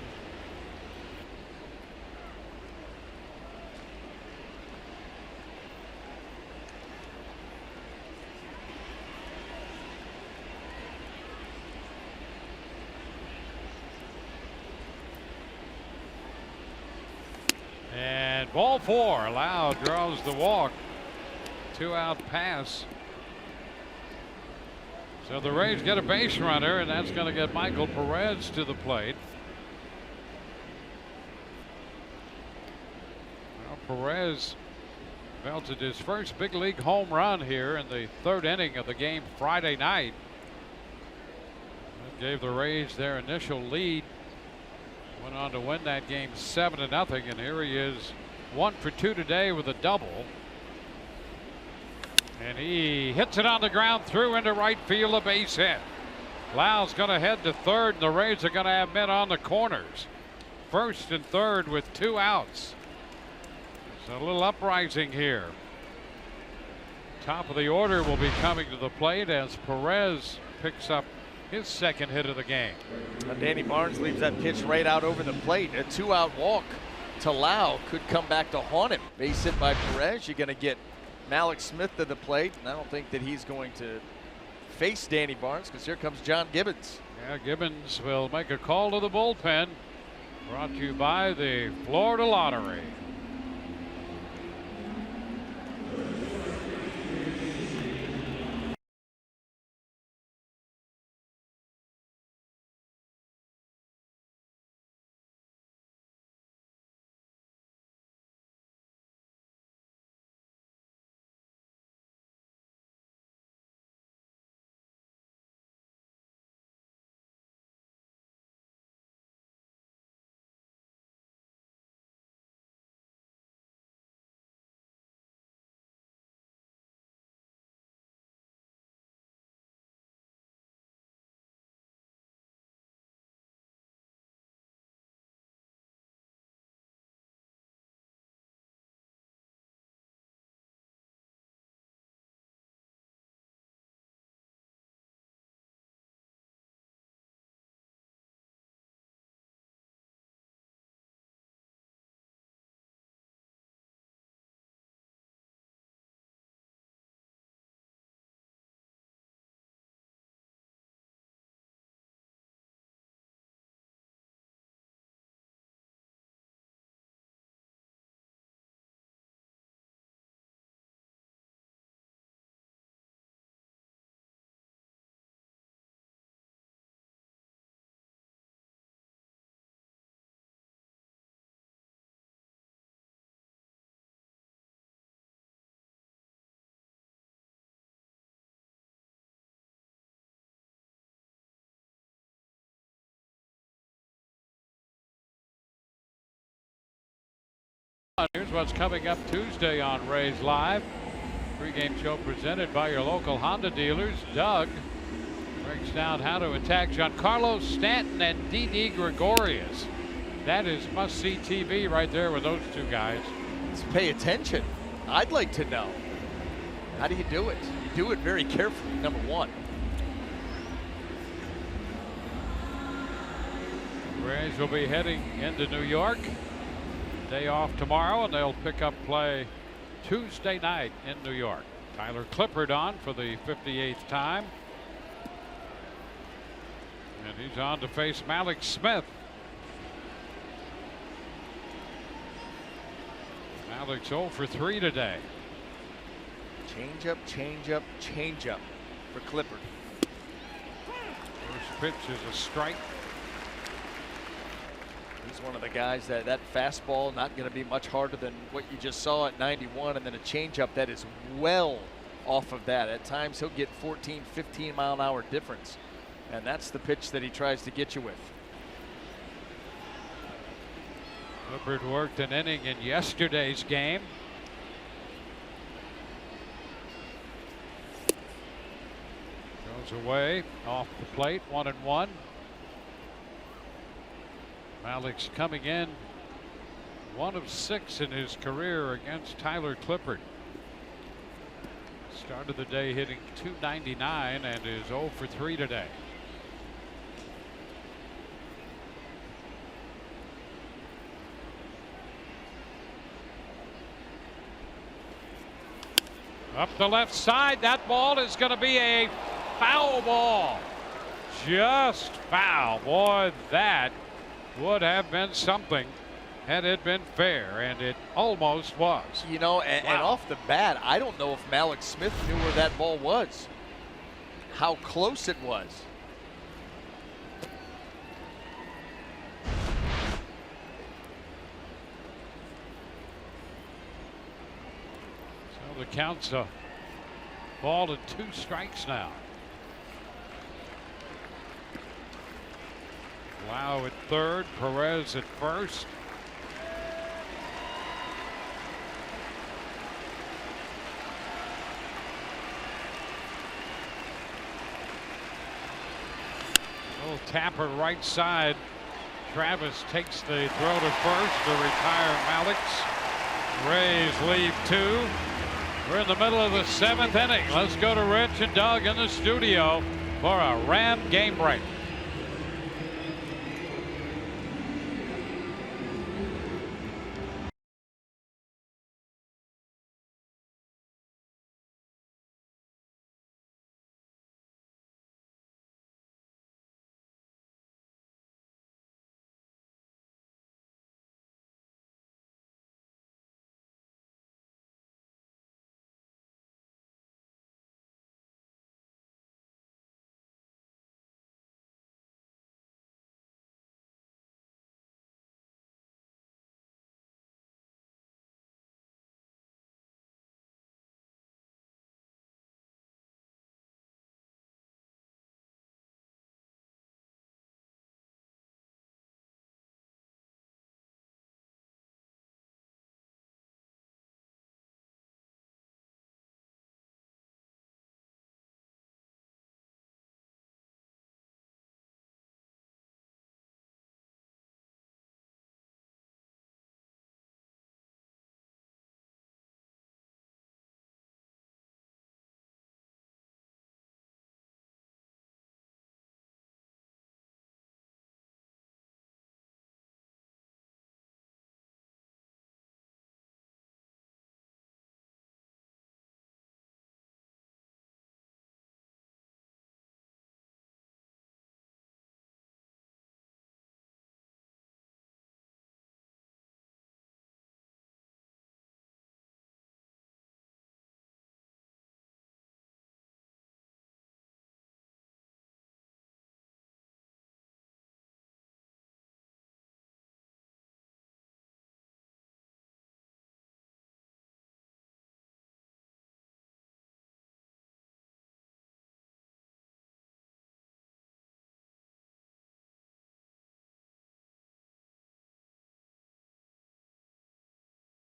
And ball 4. Lau draws the walk. 2-out pass. So the Rays get a base runner, and that's going to get Michael Perez to the plate. Well, Perez belted his first big league home run here in the 3rd inning of the game Friday night. That gave the Rays their initial lead. Went on to win that game 7-0, and here he is, 1 for 2 today with a double. And he hits it on the ground through into right field, a base hit. Lau's going to head to 3rd, and the Rays are going to have men on the corners. 1st and 3rd with 2 outs. So a little uprising here. Top of the order will be coming to the plate as Perez picks up his 2nd hit of the game. Now Danny Barnes leaves that pitch right out over the plate. A 2-out walk to Lau could come back to haunt him. Base hit by Perez. You're going to get Malik Smith to the plate, and I don't think that he's going to face Danny Barnes because here comes John Gibbons. Yeah, Gibbons will make a call to the bullpen. Brought to you by the Florida Lottery. Here's what's coming up Tuesday on Rays Live. Pre-game show presented by your local Honda dealers. Doug breaks down how to attack Giancarlo Stanton and Didi Gregorius. That is must-see TV right there with those two guys. Let's pay attention. I'd like to know. How do you do it? You do it very carefully, number one. Rays will be heading into New York. Day off tomorrow, and they'll pick up play Tuesday night in New York. Tyler Clippard on for the 58th time. And he's on to face Malik Smith. Malik's 0 for 3 today. Change up, change up, change up for Clippard. First pitch is a strike. He's one of the guys that fastball not going to be much harder than what you just saw at 91, and then a changeup that is well off of that. At times he'll get 14, 15 mile an hour difference, and that's the pitch that he tries to get you with. Clippard worked an inning in yesterday's game. Goes away off the plate, 1-1. Malik's coming in 1 of 6 in his career against Tyler Clippard. Started the day hitting .299 and is 0 for 3 today. Up the left side, that ball is going to be a foul ball. Just foul. Boy, that would have been something had it been fair, and it almost was. You know, and off the bat, I don't know if Malik Smith knew where that ball was, how close it was. So the count's a ball to 2 strikes now. Lau at third, Perez at first. Little tapper right side. Travis takes the throw to first to retire Malik's. Rays leave 2. We're in the middle of the 7th inning. Let's go to Rich and Doug in the studio for a Ram game break.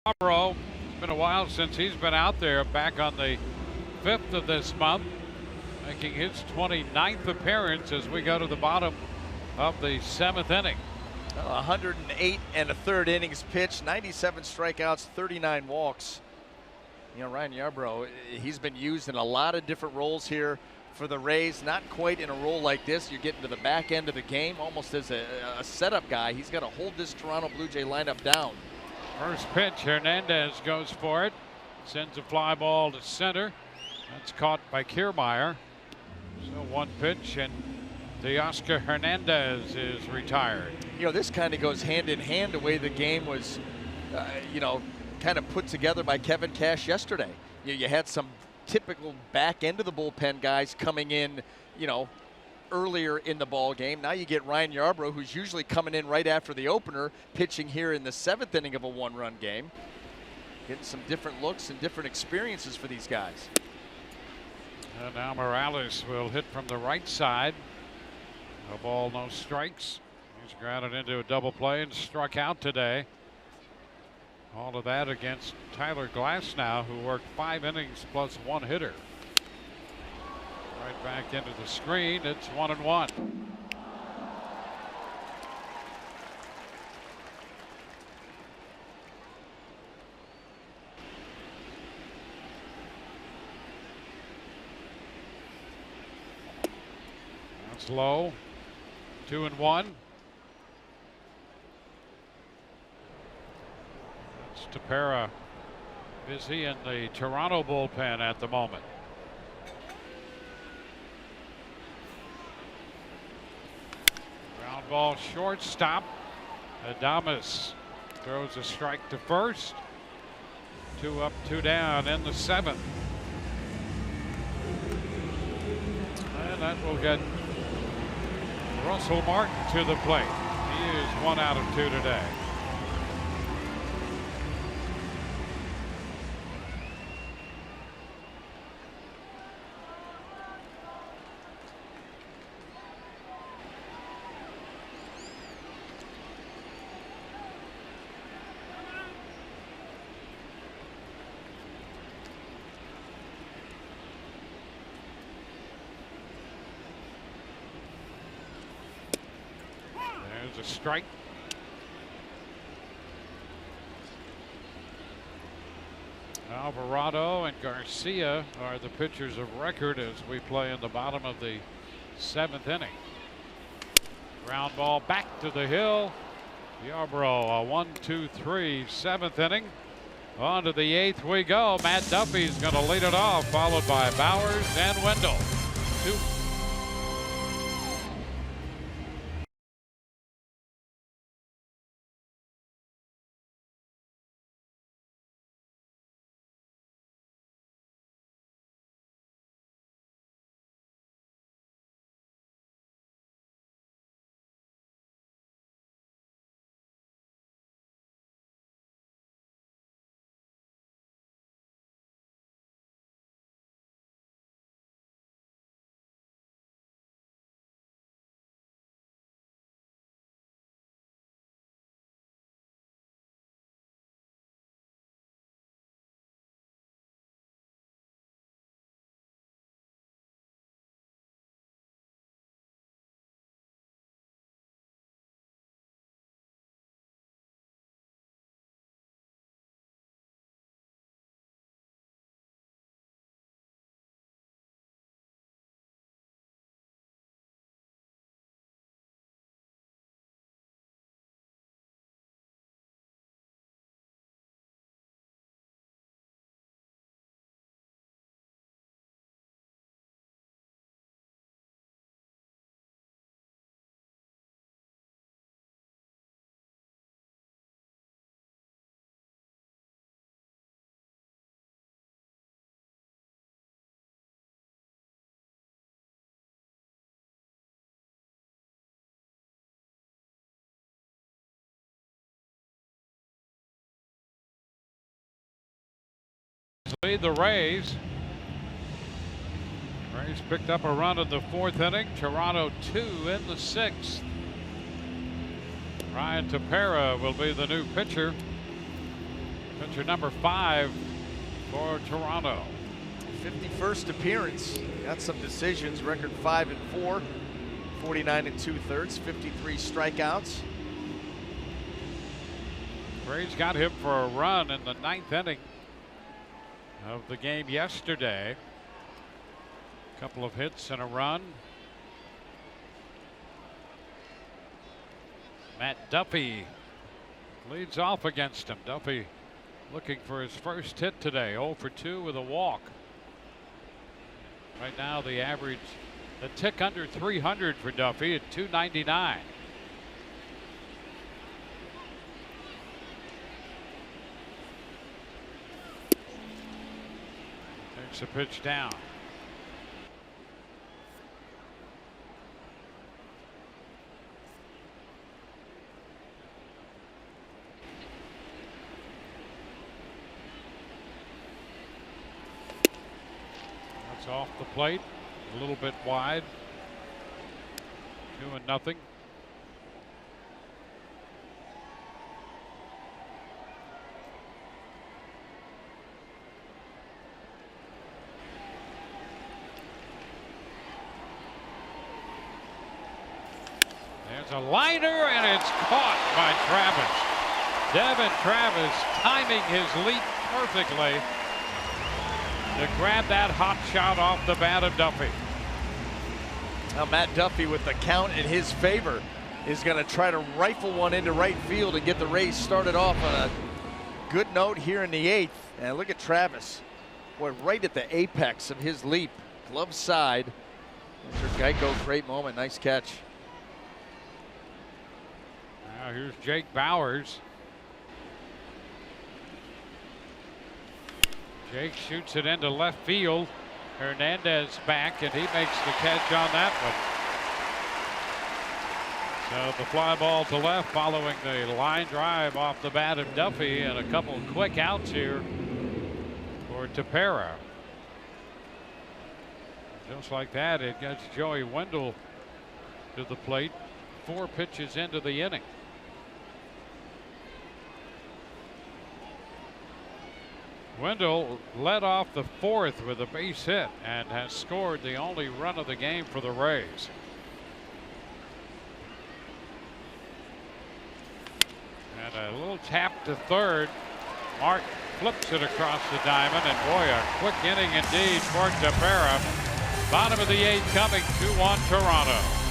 It's been a while since he's been out there, back on the 5th of this month, making his 29th appearance as we go to the bottom of the 7th inning. 108 1/3 innings pitched, 97 strikeouts, 39 walks. You know, Ryan Yarbrough, he's been used in a lot of different roles here for the Rays. Not quite in a role like this. You're getting to the back end of the game, almost as a setup guy. He's got to hold this Toronto Blue Jay lineup down. First pitch, Hernandez goes for it. Sends a fly ball to center. That's caught by Kiermaier. So 1 pitch, and Teoscar Hernandez is retired. You know, this kind of goes hand in hand the way the game was, you know, kind of put together by Kevin Cash yesterday. You had some typical back end of the bullpen guys coming in, you know, earlier in the ball game. Now you get Ryan Yarbrough, who's usually coming in right after the opener, pitching here in the 7th inning of a 1-run game. Getting some different looks and different experiences for these guys. And now Morales will hit from the right side. No ball, no strikes. He's grounded into a double play and struck out today. All of that against Tyler Glasnow, who worked 5 innings plus 1 hitter. Right back into the screen. It's 1-1. That's low. 2-1. That's Tepera busy in the Toronto bullpen at the moment. Ground ball shortstop. Adames throws a strike to first. 2 up, 2 down in the 7th. And that will get Russell Martin to the plate. He is 1 out of 2 today. There's a strike. Alvarado and Garcia are the pitchers of record as we play in the bottom of the 7th inning. Ground ball back to the hill. Yarbrough, a 1-2-3 7th inning. On to the 8th we go. Matt Duffy's going to lead it off, followed by Bowers and Wendell. 2. Lead the Rays. Rays picked up a run in the 4th inning. Toronto 2 in the 6th. Ryan Tepera will be the new pitcher. Pitcher number 5 for Toronto. 51st appearance. Got some decisions. Record 5-4. 49 2/3. 53 strikeouts. Rays got him for a run in the 9th inning of the game yesterday. A couple of hits and a run. Matt Duffy leads off against him. Duffy looking for his first hit today. 0 for 2 with a walk. Right now the average a tick under 300 for Duffy at 299. Takes a pitch down. That's off the plate, a little bit wide. 2-0. There's a liner, and it's caught by Travis. Devin Travis timing his leap perfectly to grab that hot shot off the bat of Duffy. Now Matt Duffy, with the count in his favor, is going to try to rifle one into right field and get the Rays started off on a good note here in the 8th. And look at Travis. Boy, right at the apex of his leap. Glove side. Mr. Geico, great moment. Nice catch. Now here's Jake Bowers. Jake shoots it into left field. Hernandez back, and he makes the catch on that one. So the fly ball to left following the line drive off the bat of Duffy, and a couple quick outs here for Tepera. Just like that, it gets Joey Wendell to the plate 4 pitches into the inning. Wendell led off the 4th with a base hit and has scored the only run of the game for the Rays. And a little tap to third. Mark flips it across the diamond, and boy, a quick inning indeed for Tepera. Bottom of the 8th coming, 2-1 Toronto.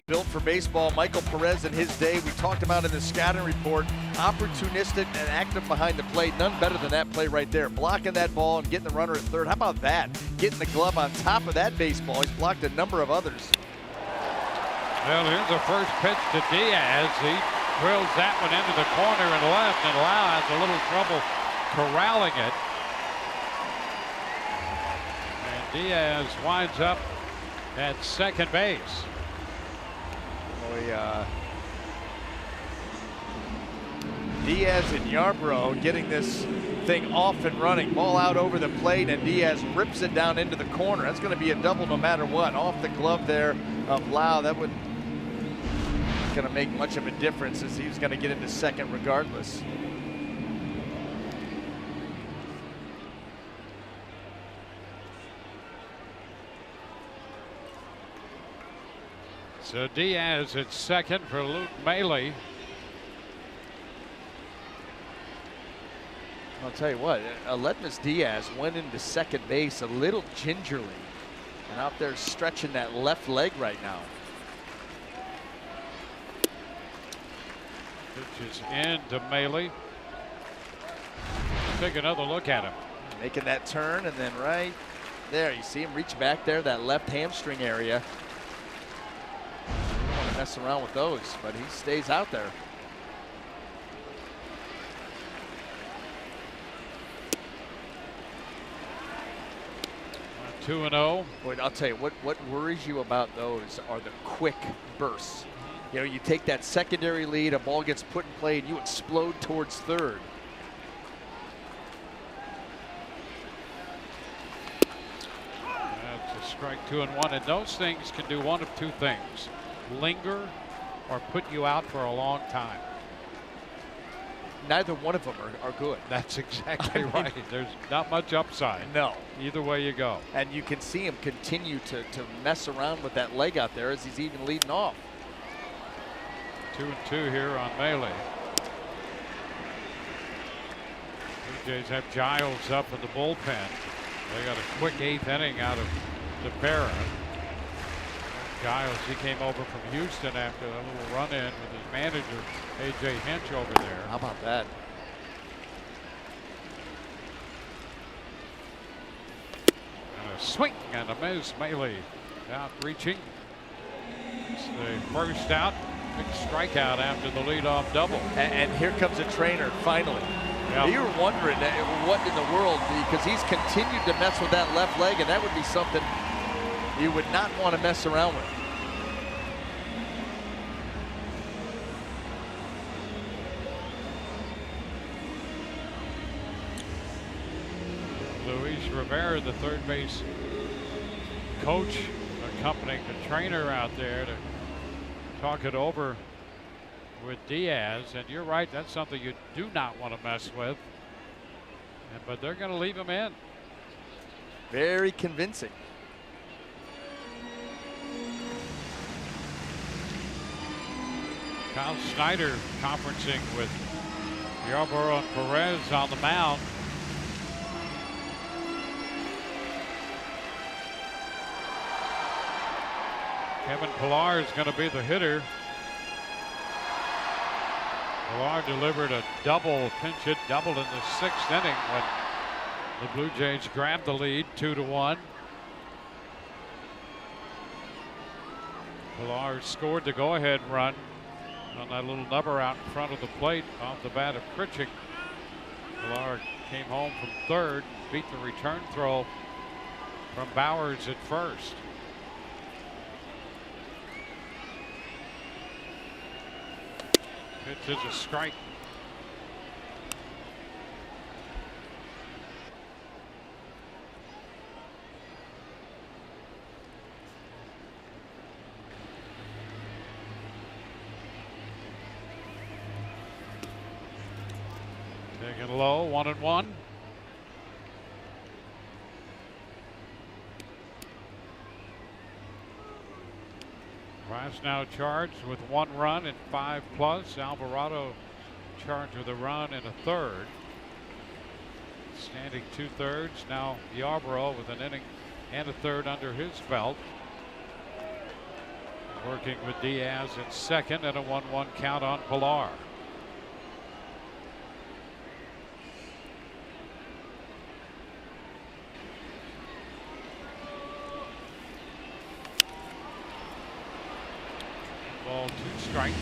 Built for baseball, Michael Perez in his day, we talked about in the scouting report, opportunistic and active behind the plate. None better than that play right there. Blocking that ball and getting the runner at third. How about that? Getting the glove on top of that baseball. He's blocked a number of others. Well, here's the first pitch to Diaz. He drills that one into the corner and left, and Lau has a little trouble corralling it. And Diaz winds up at second base. Diaz and Yarbrough getting this thing off and running. Ball out over the plate, and Diaz rips it down into the corner. That's going to be a double no matter what. Off the glove there of Lau. That would going to make much of a difference, as he was going to get into second regardless. So Diaz at second for Luke Maile. I'll tell you what, Aledmus Diaz went into second base a little gingerly, and out there stretching that left leg right now. Pitch is in to Maile. Take another look at him. Making that turn, and then right there, you see him reach back there, that left hamstring area. You don't want to mess around with those, but he stays out there. Uh, 2-0. Boy, I'll tell you, what worries you about those are the quick bursts. You know, you take that secondary lead, a ball gets put in play, and you explode towards third. That's a strike, 2-1, and those things can do one of two things. linger or put you out for a long time. Neither one of them are good. That's exactly right. There's not much upside. No. Either way you go. And you can see him continue to mess around with that leg out there as he's even leading off. 2-2 here on Melee. Blue Jays have Giles up in the bullpen. They got a quick 8th inning out of DePera. Giles, he came over from Houston after a little run-in with his manager, A.J. Hinch, over there. How about that? And a swing and a miss. Melee out reaching. It's the first out. Big strikeout after the leadoff double. And here comes a trainer finally. Yep. You were wondering what in the world, because he's continued to mess with that left leg, and that would be something you would not want to mess around with. Luis Rivera, the third base coach, accompanying the trainer out there to talk it over with Diaz. And you're right, that's something you do not want to mess with. But they're going to leave him in. Very convincing. Kyle Snyder conferencing with Yarborough and Perez on the mound. Kevin Pillar is going to be the hitter. Pillar delivered a double, pinch hit double in the 6th inning when the Blue Jays grabbed the lead 2-1. Pillar scored the go-ahead run on that little number out in front of the plate off the bat of Pritchett. Pillar came home from third, beat the return throw from Bowers at first. Pitch is a strike. Taking low, 1-1. Glass now charged with 1 run and 5+. Alvarado charged with a run and a third. Standing 2/3. Now Yarborough with an inning and a third under his belt. Working with Diaz at second and a 1-1 count on Pillar. Ball, 2 strikes.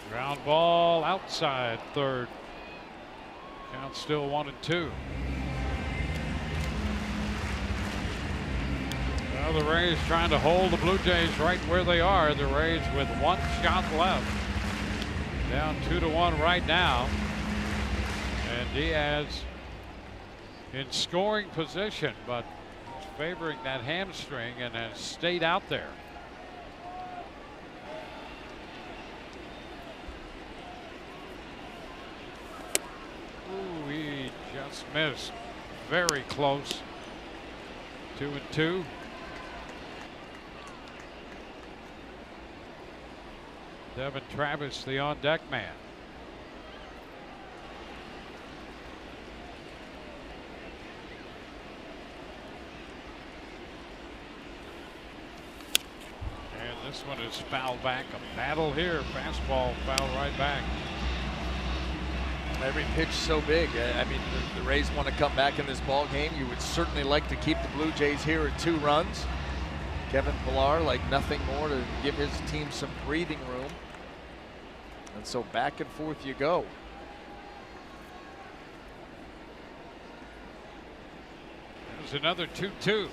Ground ball outside third. Count still 1-2. Well, the Rays trying to hold the Blue Jays right where they are. The Rays with 1 shot left. Down 2-1 right now. And Diaz in scoring position, but favoring that hamstring and has stayed out there. Just missed. Very close. 2-2. Devin Travis, the on-deck man. And this one is fouled back. A battle here. Fastball fouled right back. Every pitch so big. I mean, the Rays want to come back in this ball game. You would certainly like to keep the Blue Jays here at 2 runs. Kevin Pillar like nothing more to give his team some breathing room. And so back and forth you go. comes another 2-2.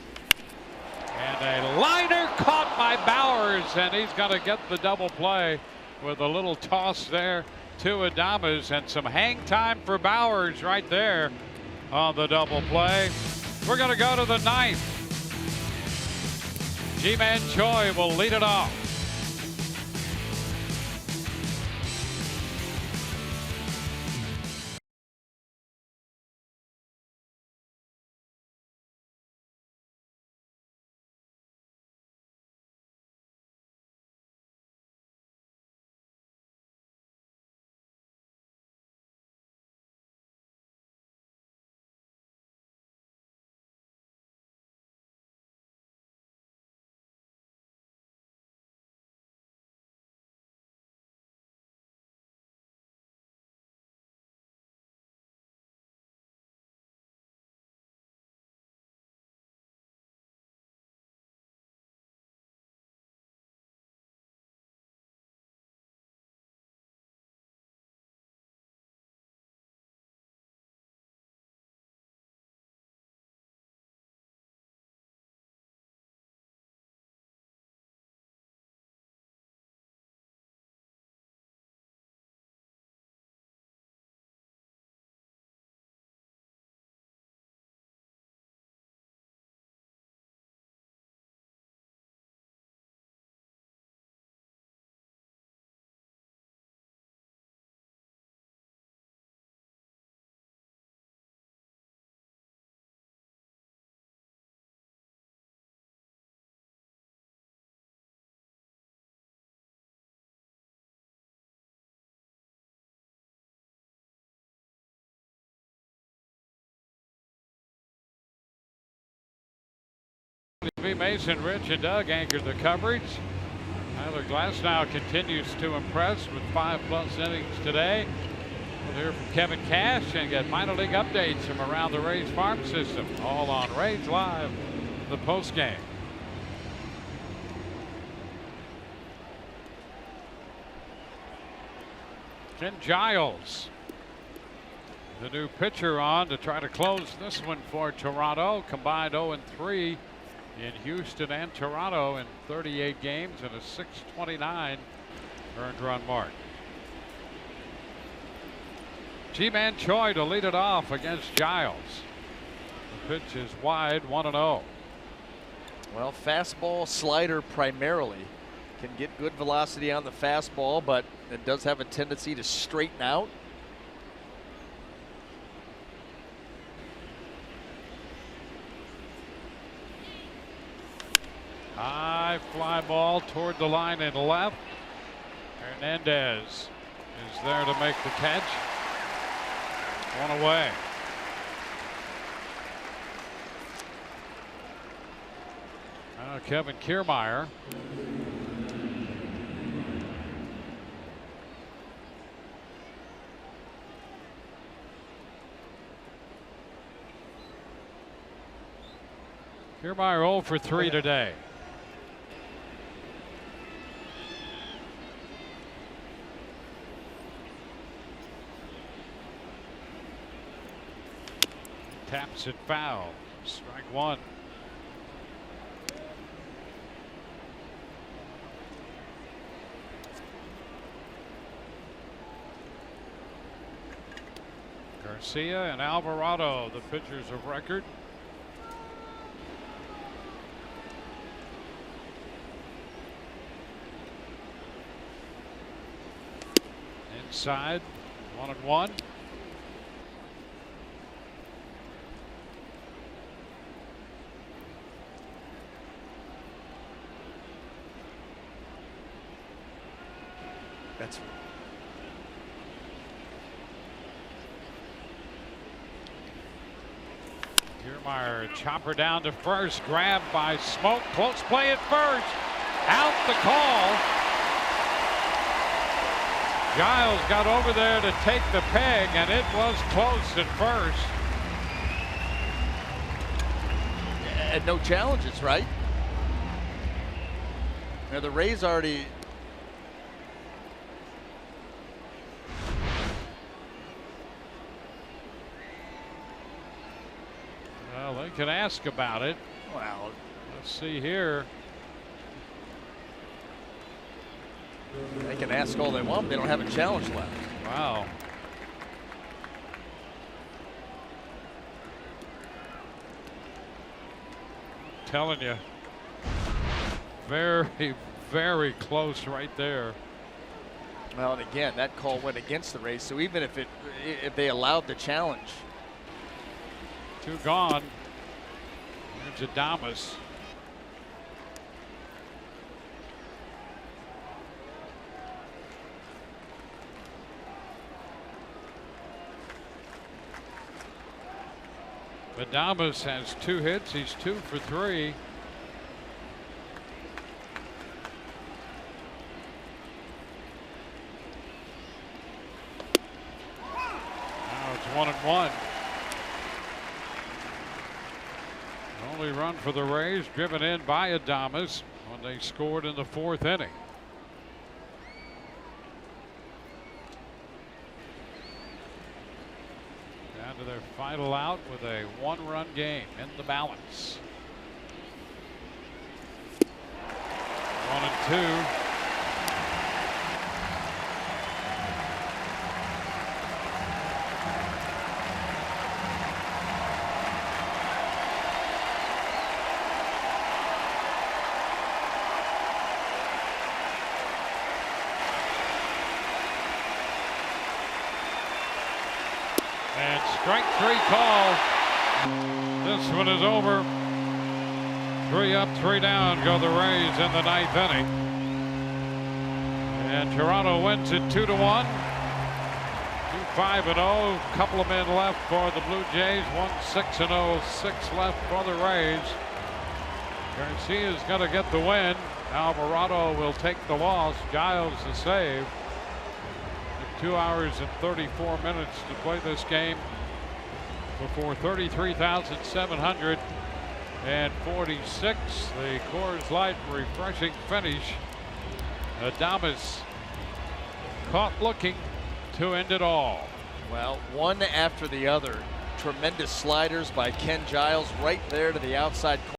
And a liner caught by Bowers, and he's going to get the double play with a little toss there to Adames, and some hang time for Bowers right there on the double play. We're going to go to the ninth. Ji-Man Choi will lead it off. Mason, Rich, and Doug anchored the coverage. Tyler Glasnow continues to impress with 5+ innings today. We'll hear from Kevin Cash and get minor league updates from around the Rays farm system, all on Rays Live, the postgame. Ken Giles, the new pitcher, on to try to close this one for Toronto. Combined 0-3 in Houston and Toronto in 38 games and a .629 earned run mark. Ji-Man Choi to lead it off against Giles. The pitch is wide, 1-0. Well, fastball, slider primarily. Can get good velocity on the fastball, but it does have a tendency to straighten out. High fly ball toward the line and left. Hernandez is there to make the catch. One away. Now Kevin Kiermaier. Kiermaier 0 for 3 today. Taps it foul. Strike one. Garcia and Alvarado, the pitchers of record. Inside, 1-1. That's Kiermaier, chopper down to first, grabbed by Smoke, close play at first, out the call. Giles got over there to take the peg, and it was close at first. And no challenges, right? Now the Rays already. Well, they can ask about it. Wow. Let's see here. They can ask all they want. They don't have a challenge left. Wow. Telling you, very, very close right there. Well, and again, that call went against the race. So even if they allowed the challenge. 2 gone. There's Adames. Adames has 2 hits. He's 2 for 3. Now it's 1-1. Only run for the Rays driven in by Adames when they scored in the 4th inning. Down to their final out with a 1-run game in the balance. 1-2. And strike 3 call. This one is over. 3 up, 3 down go the Rays in the 9th inning. And Toronto wins it 2-1. 2-5-0. Couple of men left for the Blue Jays. 1-6-0. 6 left for the Rays. Garcia's going to get the win. Alvarado will take the loss. Giles the save. 2 hours and 34 minutes to play this game before 33,746. The Coors Light refreshing finish. Adames caught looking to end it all. Well, one after the other. Tremendous sliders by Ken Giles right there to the outside corner.